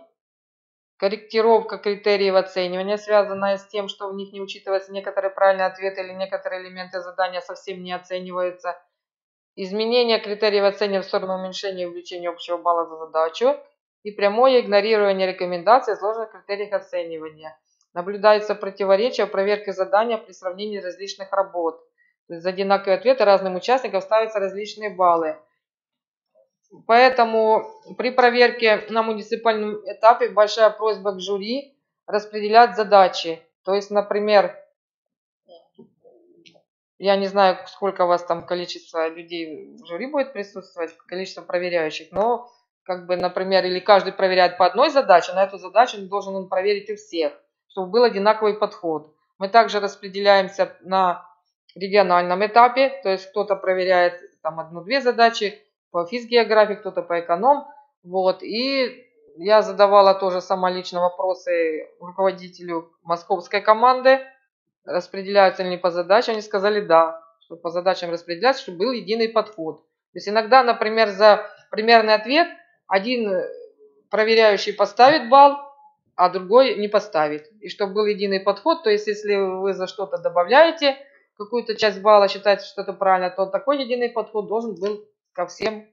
Speaker 2: Корректировка критериев оценивания, связанная с тем, что в них не учитываются некоторые правильные ответы или некоторые элементы задания совсем не оцениваются. Изменение критериев оценивания в сторону уменьшения и увеличения общего балла за задачу. И прямое игнорирование рекомендаций, изложенных в критериях оценивания. Наблюдается противоречие в проверке задания при сравнении различных работ. То есть за одинаковые ответы разным участникам ставятся различные баллы. Поэтому при проверке на муниципальном этапе большая просьба к жюри распределять задачи. То есть, например, я не знаю, сколько у вас там количество людей в жюри будет присутствовать, количество проверяющих, но, как бы, например, или каждый проверяет по одной задаче, на эту задачу должен он проверить у всех, чтобы был одинаковый подход. Мы также распределяемся на региональном этапе, то есть кто-то проверяет там одну-две задачи, по физгеографии, кто-то по эконом. Вот. И я задавала тоже сама лично вопросы руководителю московской команды, распределяются ли они по задачам. Они сказали да, что по задачам распределяются, чтобы был единый подход. То есть иногда, например, за примерный ответ один проверяющий поставит балл, а другой не поставит. И чтобы был единый подход, то есть если вы за что-то добавляете какую-то часть балла, считаете, что это правильно, то такой единый подход должен был ко всем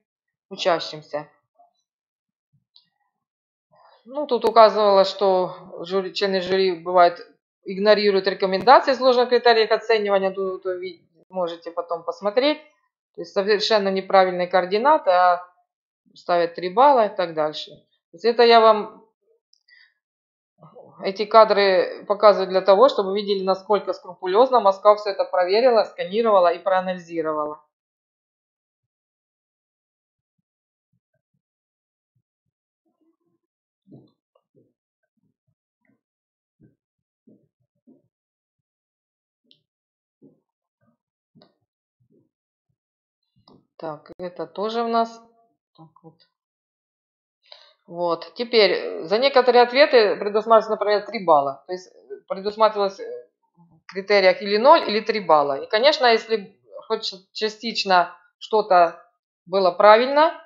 Speaker 2: учащимся. Ну, тут указывалось, что члены жюри бывает игнорируют рекомендации сложных критериев оценивания. Тут вы можете потом посмотреть. То есть совершенно неправильные координаты, а ставят 3 балла и так дальше. То есть это я вам эти кадры показываю для того, чтобы вы видели, насколько скрупулезно Москва все это проверила, сканировала и проанализировала. Так, это тоже у нас. Так, вот. Теперь за некоторые ответы предусматривается, например, 3 балла. То есть предусматривалось в критериях или 0, или 3 балла. И, конечно, если хоть частично что-то было правильно,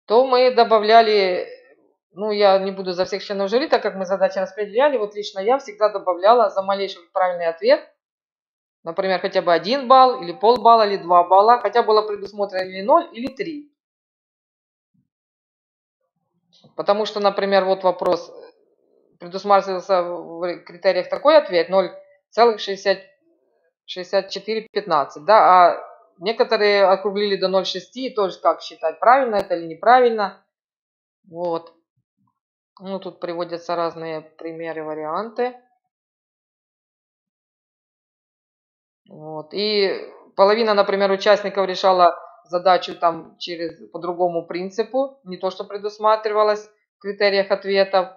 Speaker 2: то мы добавляли, ну, я не буду за всех членов жюри, так как мы задачи распределяли, вот лично я всегда добавляла за малейший правильный ответ, например, хотя бы 1 балл, или полбалла, или 2 балла, хотя было предусмотрено или 0, или 3. Потому что, например, вот вопрос, предусматривался в критериях такой ответ, 0,6415, да, а некоторые округлили до 0,6, и тоже как считать, правильно это или неправильно. Вот. Ну, тут приводятся разные примеры, варианты. Вот. И половина, например, участников решала задачу там по другому принципу, не то, что предусматривалось в критериях ответов.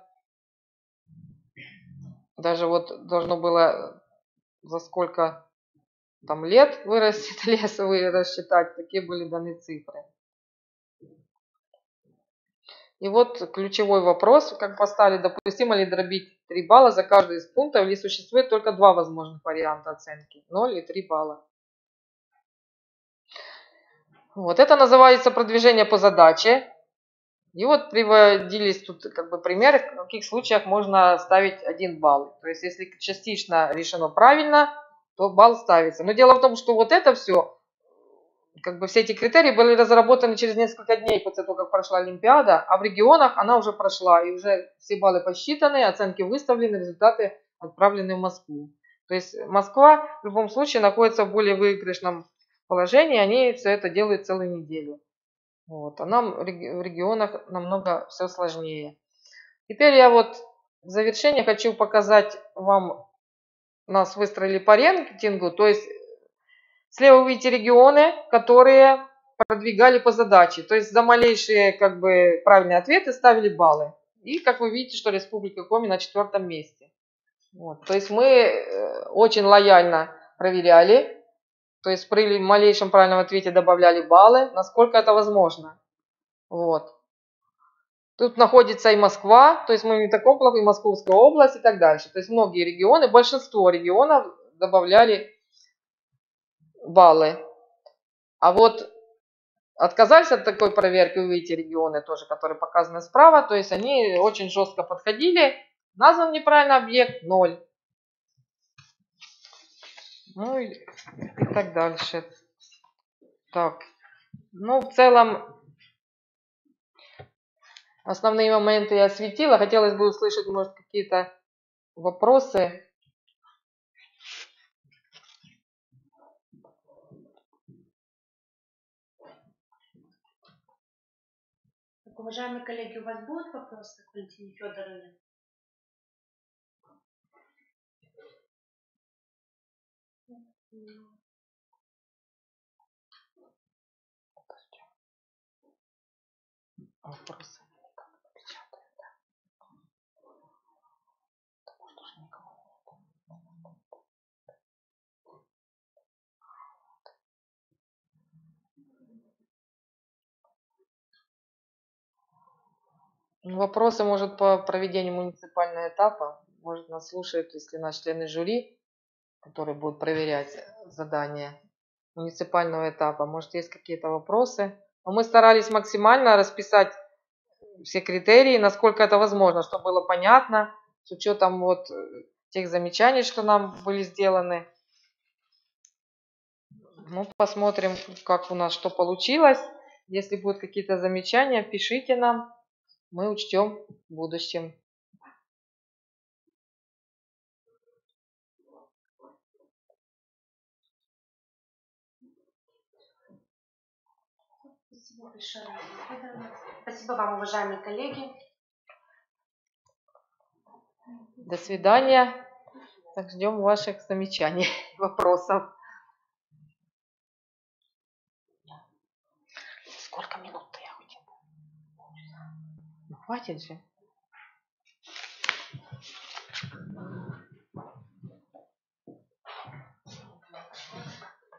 Speaker 2: Даже вот должно было за сколько там лет вырастет лес, вы рассчитать, такие были даны цифры. И вот ключевой вопрос, как поставили, допустимо ли дробить 3 балла за каждый из пунктов, или существует только 2 возможных варианта оценки, 0 и 3 балла. Вот это называется продвижение по задаче. И вот приводились тут как бы примеры, в каких случаях можно ставить 1 балл. То есть если частично решено правильно, то балл ставится. Но дело в том, что вот это все, как бы все эти критерии были разработаны через несколько дней после того, как прошла Олимпиада, а в регионах она уже прошла, и уже все баллы посчитаны, оценки выставлены, результаты отправлены в Москву. То есть Москва в любом случае находится в более выигрышном положении, они все это делают целую неделю. Вот. А нам в регионах намного все сложнее. Теперь я вот в завершение хочу показать вам, нас выстроили по рейтингу, то есть слева вы видите регионы, которые продвигали по задаче. То есть за малейшие как бы правильные ответы ставили баллы. И как вы видите, что Республика Коми на 4-м месте. Вот. То есть мы очень лояльно проверяли. То есть при малейшем правильном ответе добавляли баллы, насколько это возможно. Вот. Тут находится и Москва, то есть мы не таком плохо, и Московская область и так дальше. То есть многие регионы, большинство регионов добавляли баллы. А вот отказались от такой проверки, вы видите регионы тоже, которые показаны справа, то есть они очень жестко подходили. Назван неправильно объект 0. Ну и так дальше. Так, ну в целом основные моменты я осветила. Хотелось бы услышать, может, какие-то вопросы.
Speaker 3: Уважаемые коллеги, у вас будут вопросы к Валентине Федоровне?
Speaker 2: Вопросы. Вопросы, может, по проведению муниципального этапа. Может, нас слушают, если наши члены жюри, которые будут проверять задания муниципального этапа. Может, есть какие-то вопросы. Но мы старались максимально расписать все критерии, насколько это возможно, чтобы было понятно, с учетом вот тех замечаний, что нам были сделаны. Ну, посмотрим, как у нас что получилось. Если будут какие-то замечания, пишите нам, мы учтем в будущем.
Speaker 3: Спасибо большое. Спасибо вам, уважаемые коллеги.
Speaker 2: До свидания. Так, ждем ваших замечаний, вопросов. Сколько минут-то я хотела? Ну, хватит же.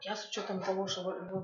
Speaker 2: Я с учетом того, что вы